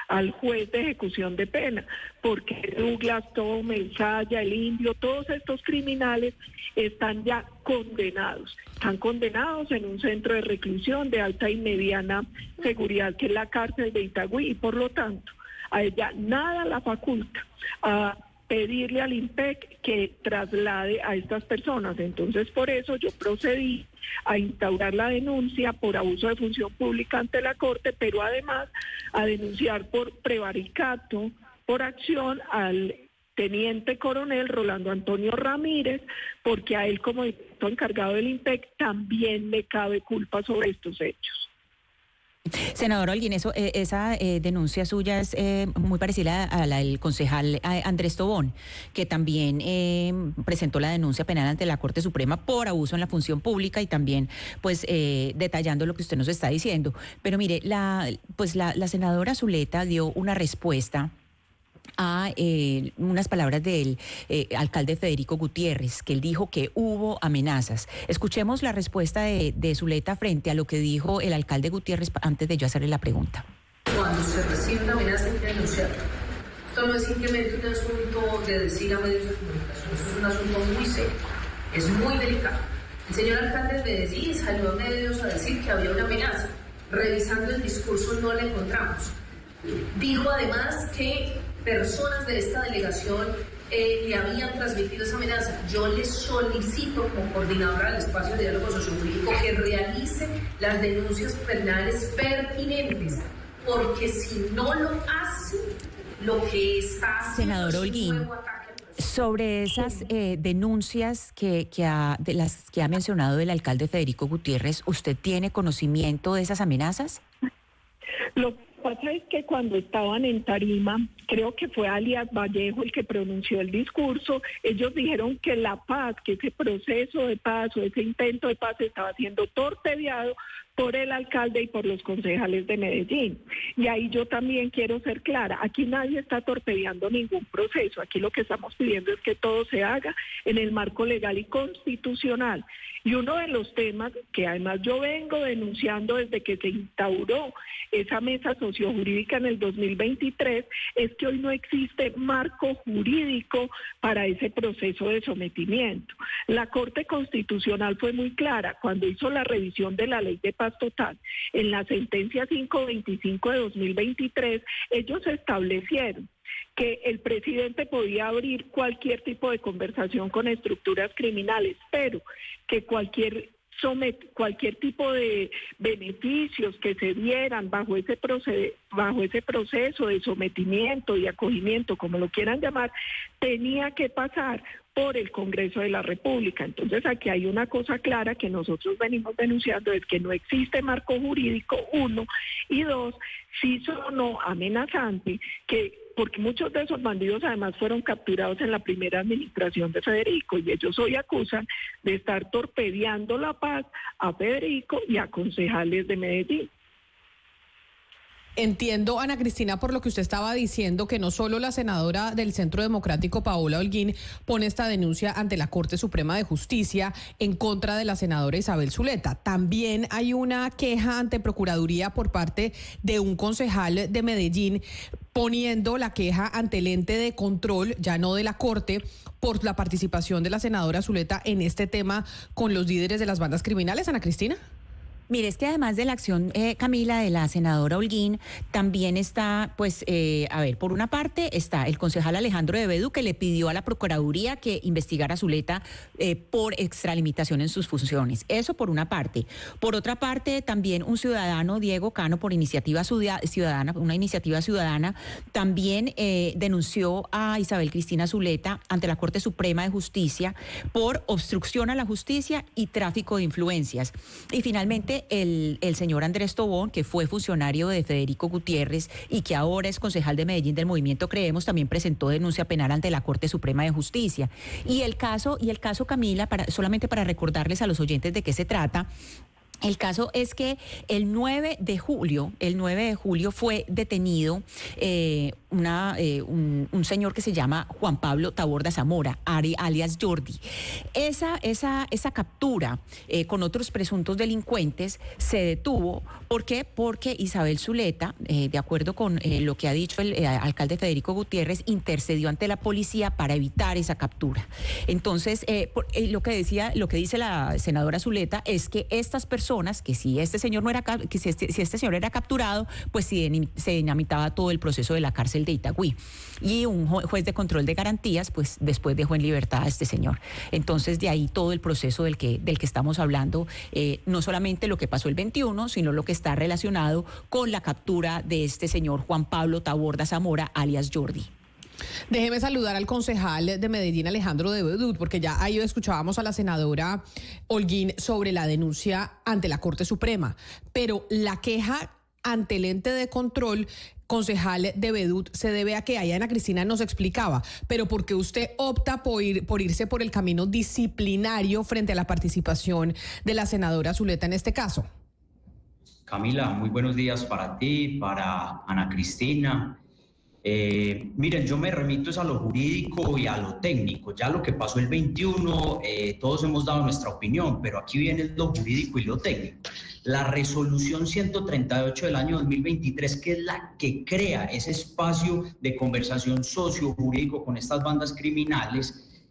al juez de ejecución de pena, porque Douglas, Tom, El Saya, El Indio, todos estos criminales están ya condenados. Están condenados en un centro de reclusión de alta y mediana seguridad, que es la cárcel de Itagüí, y por lo tanto a ella nada la faculta a pedirle al INPEC que traslade a estas personas. Entonces, por eso yo procedí a instaurar la denuncia por abuso de función pública ante la Corte, pero además a denunciar por prevaricato, por acción al teniente coronel Rolando Antonio Ramírez, porque a él como director encargado del INPEC también le cabe culpa sobre estos hechos. Senador Holguín, esa denuncia suya es muy parecida a la del concejal Andrés Tobón, que también presentó la denuncia penal ante la Corte Suprema por abuso en la función pública, y también pues detallando lo que usted nos está diciendo. Pero mire, la senadora Zuleta dio una respuesta a unas palabras del alcalde Federico Gutiérrez, que él dijo que hubo amenazas. Escuchemos la respuesta de Zuleta frente a lo que dijo el alcalde Gutiérrez antes de yo hacerle la pregunta. Cuando se recibe una amenaza hay que denunciarla. Esto no es simplemente un asunto de decir a medios de comunicación, esto es un asunto muy serio, es muy delicado. El señor alcalde de Medellín salió a medios a decir que había una amenaza. Revisando el discurso no la encontramos. Dijo además que personas de esta delegación le habían transmitido esa amenaza. Yo le solicito como coordinadora del espacio de diálogo sociojurídico que realice las denuncias penales pertinentes, porque si no lo hace, lo que está haciendo Senador Holguín, sobre esas denuncias de las que ha mencionado el alcalde Federico Gutiérrez, ¿usted tiene conocimiento de esas amenazas? Lo que pasa es que cuando estaban en tarima, creo que fue alias Vallejo el que pronunció el discurso, ellos dijeron que la paz, que ese proceso de paz o ese intento de paz estaba siendo torpedeado por el alcalde y por los concejales de Medellín. Y ahí yo también quiero ser clara, aquí nadie está torpedeando ningún proceso, aquí lo que estamos pidiendo es que todo se haga en el marco legal y constitucional. Y uno de los temas que además yo vengo denunciando desde que se instauró esa mesa sociojurídica en el 2023 es que hoy no existe marco jurídico para ese proceso de sometimiento. La Corte Constitucional fue muy clara cuando hizo la revisión de la Ley de Paz Total. En la sentencia 525 de 2023, ellos establecieron que el presidente podía abrir cualquier tipo de conversación con estructuras criminales, pero que cualquier tipo de beneficios que se dieran bajo ese proceso de sometimiento y acogimiento, como lo quieran llamar, tenía que pasar por el Congreso de la República. Entonces aquí hay una cosa clara que nosotros venimos denunciando, es que no existe marco jurídico, 1, y 2, sí sonó amenazante porque muchos de esos bandidos además fueron capturados en la primera administración de Federico y ellos hoy acusan de estar torpedeando la paz a Federico y a concejales de Medellín. Entiendo, Ana Cristina, por lo que usted estaba diciendo, que no solo la senadora del Centro Democrático, Paola Holguín, pone esta denuncia ante la Corte Suprema de Justicia en contra de la senadora Isabel Zuleta. También hay una queja ante Procuraduría por parte de un concejal de Medellín, poniendo la queja ante el ente de control, ya no de la Corte, por la participación de la senadora Zuleta en este tema con los líderes de las bandas criminales. Ana Cristina. Mire, es que además de la acción, Camila, de la senadora Holguín, también está, pues, por una parte está el concejal Alejandro de Bedú, que le pidió a la Procuraduría que investigara a Zuleta por extralimitación en sus funciones. Eso por una parte. Por otra parte, también un ciudadano, Diego Cano, por iniciativa ciudadana, una iniciativa ciudadana, también denunció a Isabel Cristina Zuleta ante la Corte Suprema de Justicia por obstrucción a la justicia y tráfico de influencias. Y finalmente, el señor Andrés Tobón, que fue funcionario de Federico Gutiérrez y que ahora es concejal de Medellín del Movimiento Creemos, también presentó denuncia penal ante la Corte Suprema de Justicia. Y el caso, Camila, solamente para recordarles a los oyentes de qué se trata. El caso es que el 9 de julio fue detenido un señor que se llama Juan Pablo Taborda Zamora, alias Jordi. Esa captura con otros presuntos delincuentes se detuvo. ¿Por qué? Porque Isabel Zuleta, de acuerdo con lo que ha dicho el alcalde Federico Gutiérrez, intercedió ante la policía para evitar esa captura. Entonces, lo que dice la senadora Zuleta es que estas personas, que si este señor era capturado, pues se dinamitaba todo el proceso de la cárcel de Itagüí. Y un juez de control de garantías, pues después dejó en libertad a este señor. Entonces, de ahí todo el proceso del que estamos hablando, no solamente lo que pasó el 21, sino lo que está relacionado con la captura de este señor Juan Pablo Taborda Zamora, alias Jordi. Déjeme saludar al concejal de Medellín, Alejandro de Bedú, porque ya ahí escuchábamos a la senadora Holguín sobre la denuncia ante la Corte Suprema, pero la queja ante el ente de control, concejal de Bedú, se debe a que Ana Cristina nos explicaba, pero ¿por qué usted opta por irse por el camino disciplinario frente a la participación de la senadora Zuleta en este caso? Camila, muy buenos días para ti, para Ana Cristina. Miren, yo me remito a lo jurídico y a lo técnico. Ya lo que pasó el 21, todos hemos dado nuestra opinión, pero aquí viene lo jurídico y lo técnico. La resolución 138 del año 2023, que es la que crea ese espacio de conversación socio-jurídico con estas bandas criminales,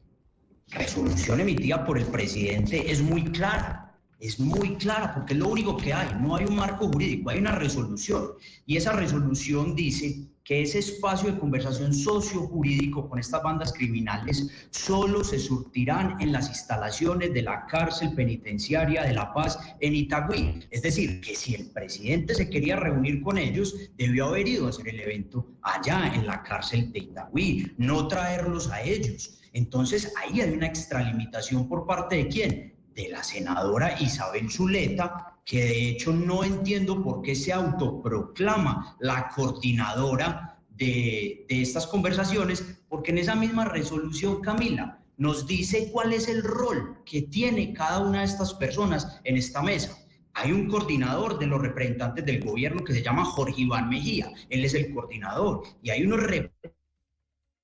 resolución emitida por el presidente, es muy clara. Es muy clara porque es lo único que hay, no hay un marco jurídico, hay una resolución. Y esa resolución dice que ese espacio de conversación socio-jurídico con estas bandas criminales solo se surtirán en las instalaciones de la cárcel penitenciaria de La Paz en Itagüí. Es decir, que si el presidente se quería reunir con ellos, debió haber ido a hacer el evento allá en la cárcel de Itagüí, no traerlos a ellos. Entonces ahí hay una extralimitación por parte ¿de quién? De la senadora Isabel Zuleta, que de hecho no entiendo por qué se autoproclama la coordinadora de estas conversaciones, porque en esa misma resolución, Camila, nos dice cuál es el rol que tiene cada una de estas personas en esta mesa. Hay un coordinador de los representantes del gobierno que se llama Jorge Iván Mejía, él es el coordinador, y hay unos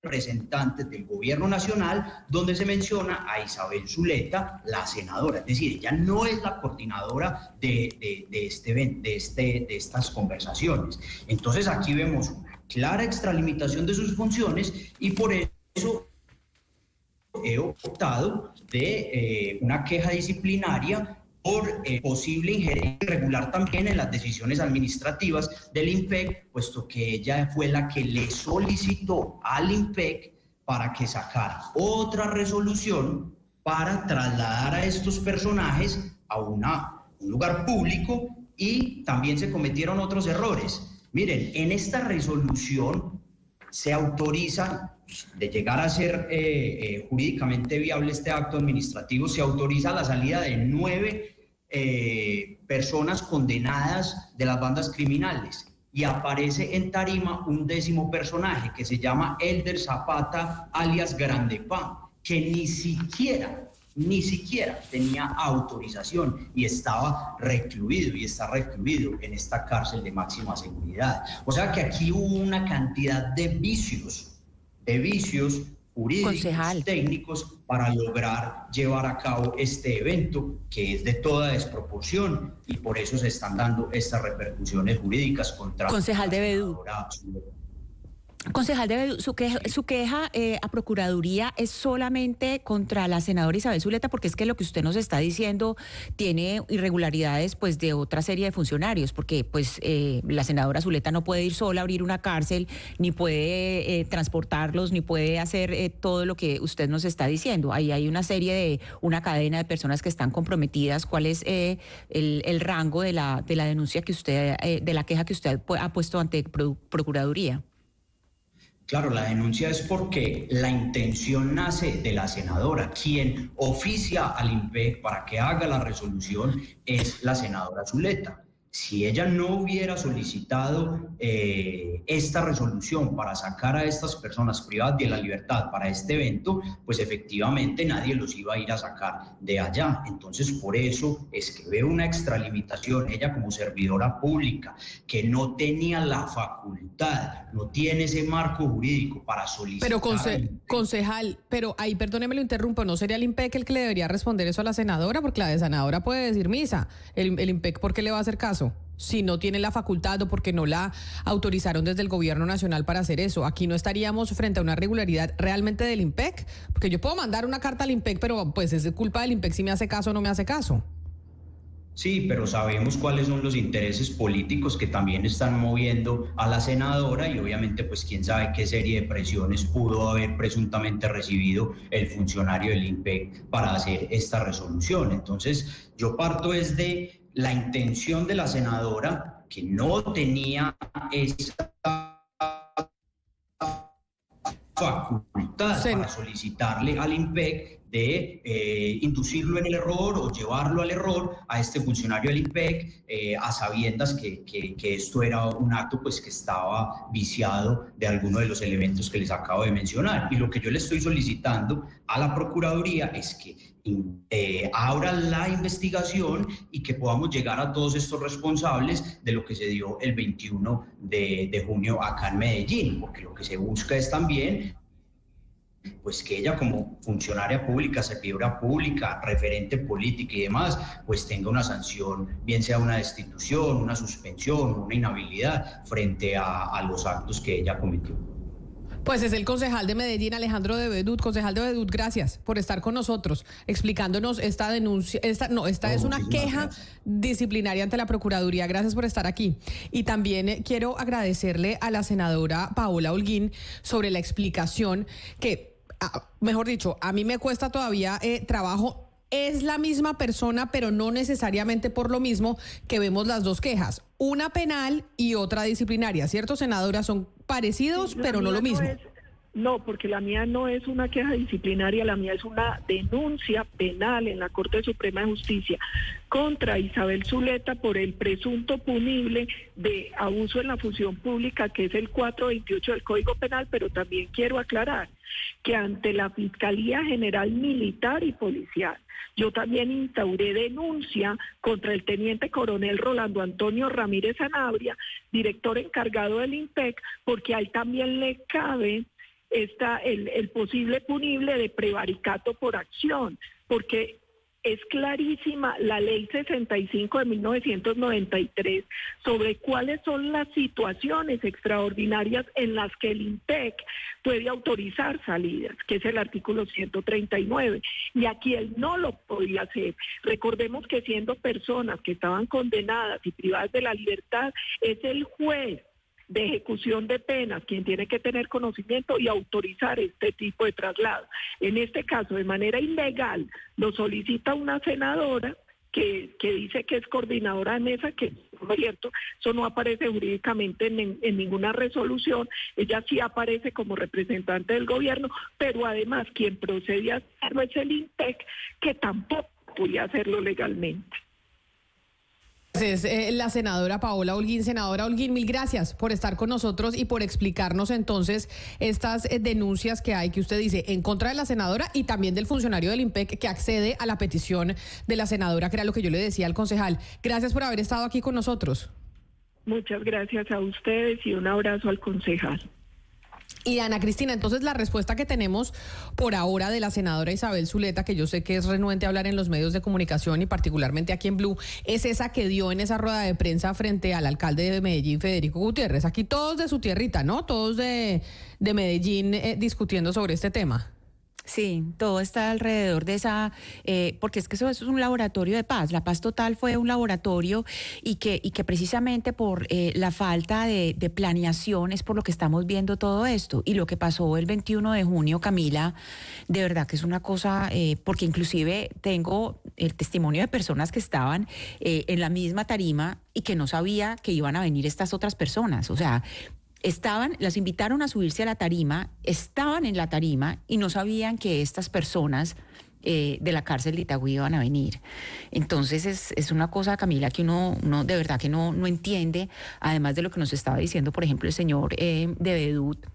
representantes del gobierno nacional donde se menciona a Isabel Zuleta, la senadora, es decir, ella no es la coordinadora de estas conversaciones. Entonces aquí vemos una clara extralimitación de sus funciones y por eso he optado de una queja disciplinaria posible injerencia irregular también en las decisiones administrativas del INPEC, puesto que ella fue la que le solicitó al INPEC para que sacara otra resolución para trasladar a estos personajes a un lugar público, y también se cometieron otros errores. Miren, en esta resolución se autoriza, de llegar a ser jurídicamente viable este acto administrativo, se autoriza la salida de 9 personas condenadas de las bandas criminales, y aparece en tarima un 10º personaje que se llama Elder Zapata, alias Grande Pan, que ni siquiera tenía autorización y estaba recluido y está recluido en esta cárcel de máxima seguridad. O sea que aquí hubo una cantidad de vicios jurídicos, Concejal, técnicos, para lograr llevar a cabo este evento que es de toda desproporción, y por eso se están dando estas repercusiones jurídicas contra concejal de Bedú. Concejal de Bedú, su queja a Procuraduría es solamente contra la senadora Isabel Zuleta, porque es que lo que usted nos está diciendo tiene irregularidades pues de otra serie de funcionarios, porque pues la senadora Zuleta no puede ir sola a abrir una cárcel, ni puede transportarlos, ni puede hacer todo lo que usted nos está diciendo. Ahí hay una una cadena de personas que están comprometidas. ¿Cuál es el rango de la denuncia que usted, de la queja que usted ha puesto ante Procuraduría? Claro, la denuncia es porque la intención nace de la senadora. Quien oficia al INPEC para que haga la resolución es la senadora Zuleta. Si ella no hubiera solicitado esta resolución para sacar a estas personas privadas de la libertad para este evento, pues efectivamente nadie los iba a ir a sacar de allá. Entonces, por eso es que veo una extralimitación. Ella, como servidora pública, que no tenía la facultad, no tiene ese marco jurídico para solicitar... Pero concejal, pero ahí, perdóneme, lo interrumpo, ¿no sería el INPEC el que le debería responder eso a la senadora? Porque la senadora puede decir misa. El INPEC, ¿por qué le va a hacer caso? Si no tiene la facultad o porque no la autorizaron desde el gobierno nacional para hacer eso. Aquí no estaríamos frente a una irregularidad realmente del INPEC, porque yo puedo mandar una carta al INPEC, pero pues es culpa del INPEC si me hace caso o no me hace caso. Sí, pero sabemos cuáles son los intereses políticos que también están moviendo a la senadora, y obviamente pues quién sabe qué serie de presiones pudo haber presuntamente recibido el funcionario del INPEC para hacer esta resolución. Entonces yo parto desde la intención de la senadora, que no tenía esa facultad para solicitarle al INPEC de inducirlo en el error o llevarlo al error a este funcionario del INPEC, a sabiendas que esto era un acto pues que estaba viciado de alguno de los elementos que les acabo de mencionar. Y lo que yo le estoy solicitando a la Procuraduría es que abra la investigación y que podamos llegar a todos estos responsables de lo que se dio el 21 de junio acá en Medellín, porque lo que se busca es también pues que ella, como funcionaria pública, servidora pública, referente política y demás, pues tenga una sanción, bien sea una destitución, una suspensión, una inhabilidad frente a los actos que ella cometió. Pues es el concejal de Medellín, Alejandro de Bedut. Concejal de Bedut, gracias por estar con nosotros, explicándonos esta denuncia. Esta es una queja disciplinaria ante la Procuraduría. Gracias por estar aquí. Y también quiero agradecerle a la senadora Paola Holguín sobre la explicación que, mejor dicho, a mí me cuesta todavía trabajo. Es la misma persona, pero no necesariamente por lo mismo que vemos las dos quejas. Una penal y otra disciplinaria, ¿cierto, senadora? Son parecidos, sí, pero no lo mismo. No, porque la mía no es una queja disciplinaria, la mía es una denuncia penal en la Corte Suprema de Justicia contra Isabel Zuleta por el presunto punible de abuso en la función pública, que es el 428 del Código Penal, pero también quiero aclarar que ante la Fiscalía General Militar y Policial, yo también instauré denuncia contra el teniente coronel Rolando Antonio Ramírez Sanabria, director encargado del INPEC, porque a él también le cabe el posible punible de prevaricato por acción, porque Es clarísima la ley 65 de 1993 sobre cuáles son las situaciones extraordinarias en las que el INPEC puede autorizar salidas, que es el artículo 139. Y aquí él no lo podía hacer. Recordemos que siendo personas que estaban condenadas y privadas de la libertad, es el juez de ejecución de penas quien tiene que tener conocimiento y autorizar este tipo de traslado. En este caso, de manera ilegal, lo solicita una senadora que dice que es coordinadora de mesa, que no es cierto, eso no aparece jurídicamente en ninguna resolución. Ella sí aparece como representante del gobierno, pero además quien procede a hacerlo es el INPEC, que tampoco podía hacerlo legalmente. Es la senadora Paola Holguín. Senadora Holguín, mil gracias por estar con nosotros y por explicarnos entonces estas denuncias que hay, que usted dice, en contra de la senadora y también del funcionario del INPEC que accede a la petición de la senadora, que era lo que yo le decía al concejal. Gracias por haber estado aquí con nosotros. Muchas gracias a ustedes y un abrazo al concejal. Y Ana Cristina, entonces la respuesta que tenemos por ahora de la senadora Isabel Zuleta, que yo sé que es renuente a hablar en los medios de comunicación y particularmente aquí en Blue, es esa que dio en esa rueda de prensa frente al alcalde de Medellín, Federico Gutiérrez. Aquí todos de su tierrita, ¿no? Todos de Medellín discutiendo sobre este tema. Sí, todo está alrededor de esa, porque es que eso es un laboratorio de paz. La Paz Total fue un laboratorio y que precisamente por la falta de planeación es por lo que estamos viendo todo esto. Y lo que pasó el 21 de junio, Camila, de verdad que es una cosa, porque inclusive tengo el testimonio de personas que estaban en la misma tarima y que no sabía que iban a venir estas otras personas. O sea, las invitaron a subirse a la tarima, estaban en la tarima y no sabían que estas personas de la cárcel de Itagüí iban a venir. Entonces es una cosa, Camila, que uno de verdad que no entiende, además de lo que nos estaba diciendo, por ejemplo, el señor de Bedut,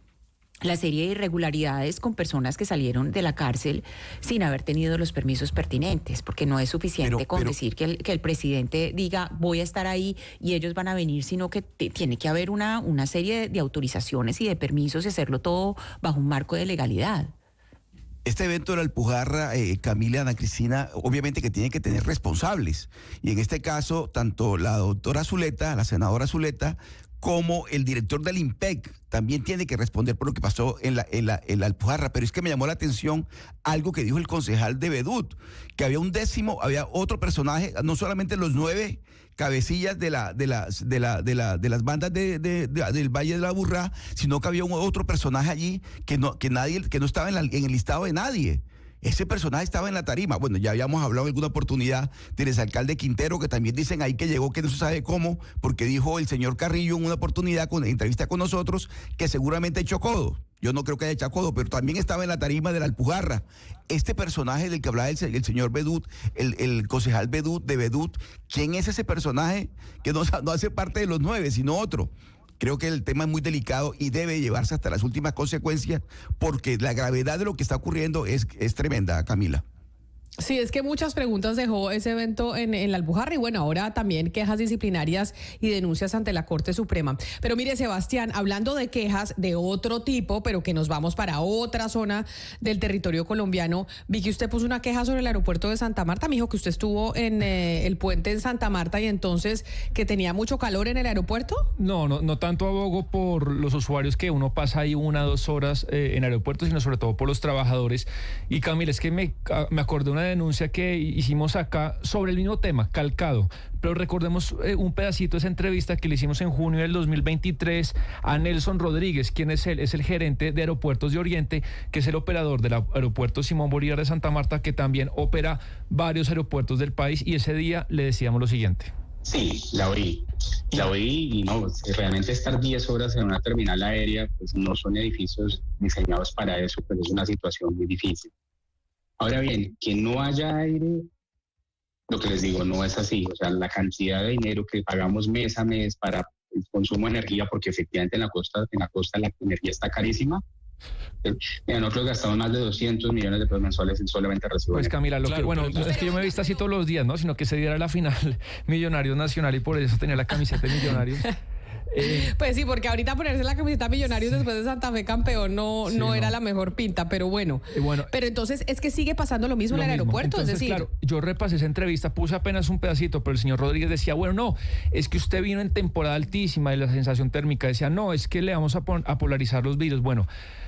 la serie de irregularidades con personas que salieron de la cárcel sin haber tenido los permisos pertinentes, porque no es suficiente con decir que el presidente diga voy a estar ahí y ellos van a venir, sino que tiene que haber una serie de autorizaciones y de permisos y hacerlo todo bajo un marco de legalidad. Este evento de la Alpujarra, Camila, Ana Cristina, obviamente que tiene que tener responsables. Y en este caso, tanto la doctora Zuleta, la senadora Zuleta, como el director del INPEC también tiene que responder por lo que pasó en la Alpujarra. Pero es que me llamó la atención algo que dijo el concejal de Bedut, que había había otro personaje, no solamente los 9 cabecillas de las bandas del Valle de la Aburrá, sino que había otro personaje allí que no estaba en el listado de nadie. Ese personaje estaba en la tarima. Bueno, ya habíamos hablado en alguna oportunidad del exalcalde Quintero, que también dicen ahí que llegó, que no se sabe cómo, porque dijo el señor Carrillo en una oportunidad, en entrevista con nosotros, que seguramente echó codo. Yo no creo que haya echado codo, pero también estaba en la tarima de la Alpujarra. Este personaje del que hablaba el señor Bedut, el concejal Bedut, ¿quién es ese personaje que no hace parte de los 9, sino otro? Creo que el tema es muy delicado y debe llevarse hasta las últimas consecuencias, porque la gravedad de lo que está ocurriendo es tremenda, Camila. Sí, es que muchas preguntas dejó ese evento en la Alpujarra y bueno, ahora también quejas disciplinarias y denuncias ante la Corte Suprema. Pero mire, Sebastián, hablando de quejas de otro tipo, pero que nos vamos para otra zona del territorio colombiano, vi que usted puso una queja sobre el aeropuerto de Santa Marta. Me dijo que usted estuvo en el puente en Santa Marta y entonces que tenía mucho calor en el aeropuerto. No tanto abogo por los usuarios que uno pasa ahí 1 o 2 horas en aeropuertos, sino sobre todo por los trabajadores. Y Camila, es que me acordé de una denuncia que hicimos acá sobre el mismo tema, calcado, pero recordemos un pedacito de esa entrevista que le hicimos en junio del 2023 a Nelson Rodríguez. ¿Quién es él? Es el gerente de Aeropuertos de Oriente, que es el operador del aeropuerto Simón Bolívar de Santa Marta, que también opera varios aeropuertos del país, y ese día le decíamos lo siguiente. Sí, la oí y no, realmente estar 10 horas en una terminal aérea, pues no son edificios diseñados para eso, pero es una situación muy difícil. Ahora bien, que no haya aire, lo que les digo, no es así. O sea, la cantidad de dinero que pagamos mes a mes para el consumo de energía, porque efectivamente en la costa la energía está carísima. Mira, nosotros gastamos más de 200 millones de pesos mensuales en solamente recibo. Pues Camila, es que yo me he visto así todos los días, ¿no? Sino que se diera la final Millonarios Nacional y por eso tenía la camiseta de Millonarios. Pues sí, porque ahorita ponerse la camiseta Millonarios después de Santa Fe campeón no era la mejor pinta, pero bueno. Pero entonces es que sigue pasando lo mismo en el aeropuerto, entonces, es decir... Claro, yo repasé esa entrevista, puse apenas un pedacito, pero el señor Rodríguez decía, bueno, no, es que usted vino en temporada altísima y la sensación térmica, decía, no, es que le vamos a polarizar los vidrios. Bueno,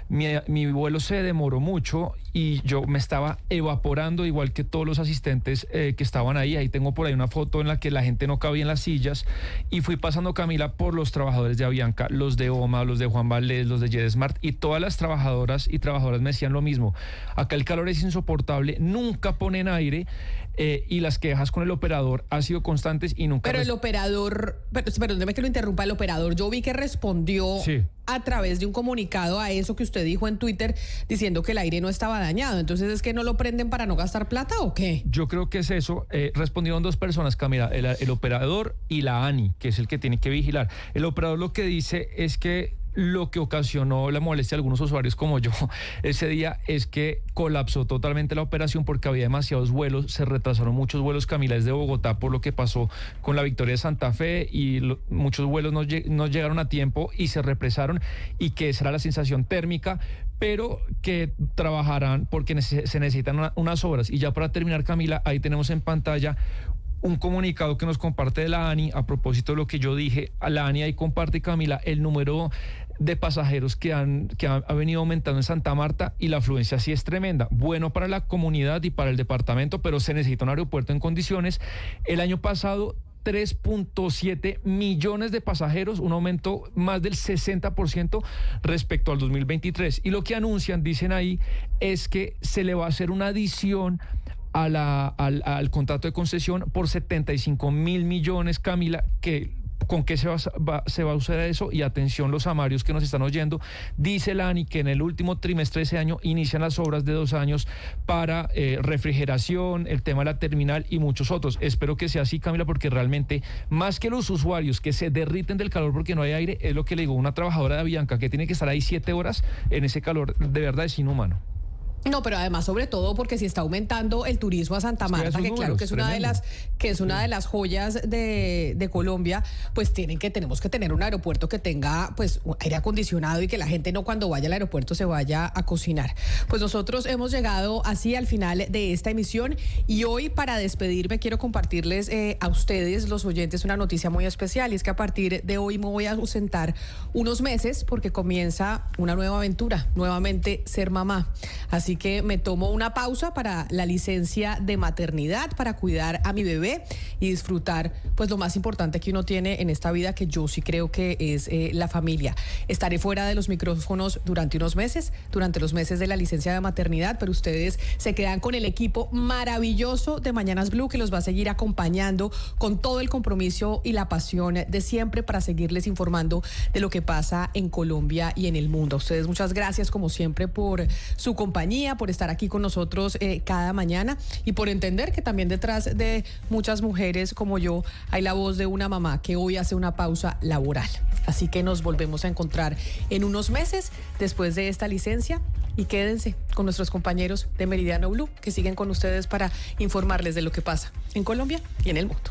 mi vuelo se demoró mucho y yo me estaba evaporando igual que todos los asistentes que estaban ahí tengo por ahí una foto en la que la gente no cabía en las sillas y fui pasando, Camila, por los trabajadores de Avianca, los de OMA, los de Juan Valdez, los de JetSmart, y todas las trabajadoras y trabajadoras me decían lo mismo: acá el calor es insoportable, nunca ponen aire, y las quejas con el operador han sido constantes y nunca... Pero el operador, perdóneme que lo interrumpa, el operador yo vi que respondió a través de un comunicado a eso que usted dijo en Twitter, diciendo que el aire no estaba dañado. Entonces, ¿es que no lo prenden para no gastar plata o qué? Yo creo que es eso. Respondieron dos personas, Camila, el operador y la ANI, que es el que tiene que vigilar. El operador lo que dice es que lo que ocasionó la molestia de algunos usuarios como yo ese día es que colapsó totalmente la operación porque había demasiados vuelos, se retrasaron muchos vuelos, Camila, desde Bogotá por lo que pasó con la victoria de Santa Fe, y muchos vuelos no llegaron a tiempo y se represaron, y que esa era la sensación térmica, pero que trabajarán porque se necesitan unas obras. Y ya para terminar, Camila, ahí tenemos en pantalla un comunicado que nos comparte de la ANI a propósito de lo que yo dije. La ANI ahí comparte, Camila, el número de pasajeros que ha venido aumentando en Santa Marta, y la afluencia sí es tremenda. Bueno para la comunidad y para el departamento, pero se necesita un aeropuerto en condiciones. El año pasado 3.7 millones de pasajeros, un aumento más del 60% respecto al 2023. Y lo que anuncian, dicen ahí, es que se le va a hacer una adición al contrato de concesión por 75 mil millones, Camila, ¿con qué se va a usar eso? Y atención los amarios que nos están oyendo, dice la ANI que en el último trimestre de ese año inician las obras de 2 años para refrigeración, el tema de la terminal y muchos otros. Espero que sea así, Camila, porque realmente, más que los usuarios que se derriten del calor porque no hay aire, es lo que le digo, una trabajadora de Avianca que tiene que estar ahí 7 horas en ese calor, de verdad es inhumano. No, pero además, sobre todo porque si está aumentando el turismo a Santa Marta, que claro que es una de las joyas de Colombia, pues tenemos que tener un aeropuerto que tenga pues aire acondicionado y que la gente no cuando vaya al aeropuerto se vaya a cocinar. Pues nosotros hemos llegado así al final de esta emisión, y hoy, para despedirme, quiero compartirles a ustedes, los oyentes, una noticia muy especial, y es que a partir de hoy me voy a ausentar unos meses porque comienza una nueva aventura, nuevamente ser mamá. Así que me tomo una pausa para la licencia de maternidad, para cuidar a mi bebé y disfrutar pues lo más importante que uno tiene en esta vida, que yo sí creo que es la familia. Estaré fuera de los micrófonos durante unos meses, durante los meses de la licencia de maternidad, pero ustedes se quedan con el equipo maravilloso de Mañanas Blue, que los va a seguir acompañando con todo el compromiso y la pasión de siempre para seguirles informando de lo que pasa en Colombia y en el mundo. A ustedes muchas gracias como siempre por su compañía, por estar aquí con nosotros cada mañana, y por entender que también detrás de muchas mujeres como yo hay la voz de una mamá que hoy hace una pausa laboral. Así que nos volvemos a encontrar en unos meses después de esta licencia, y quédense con nuestros compañeros de Meridiano Blue, que siguen con ustedes para informarles de lo que pasa en Colombia y en el mundo.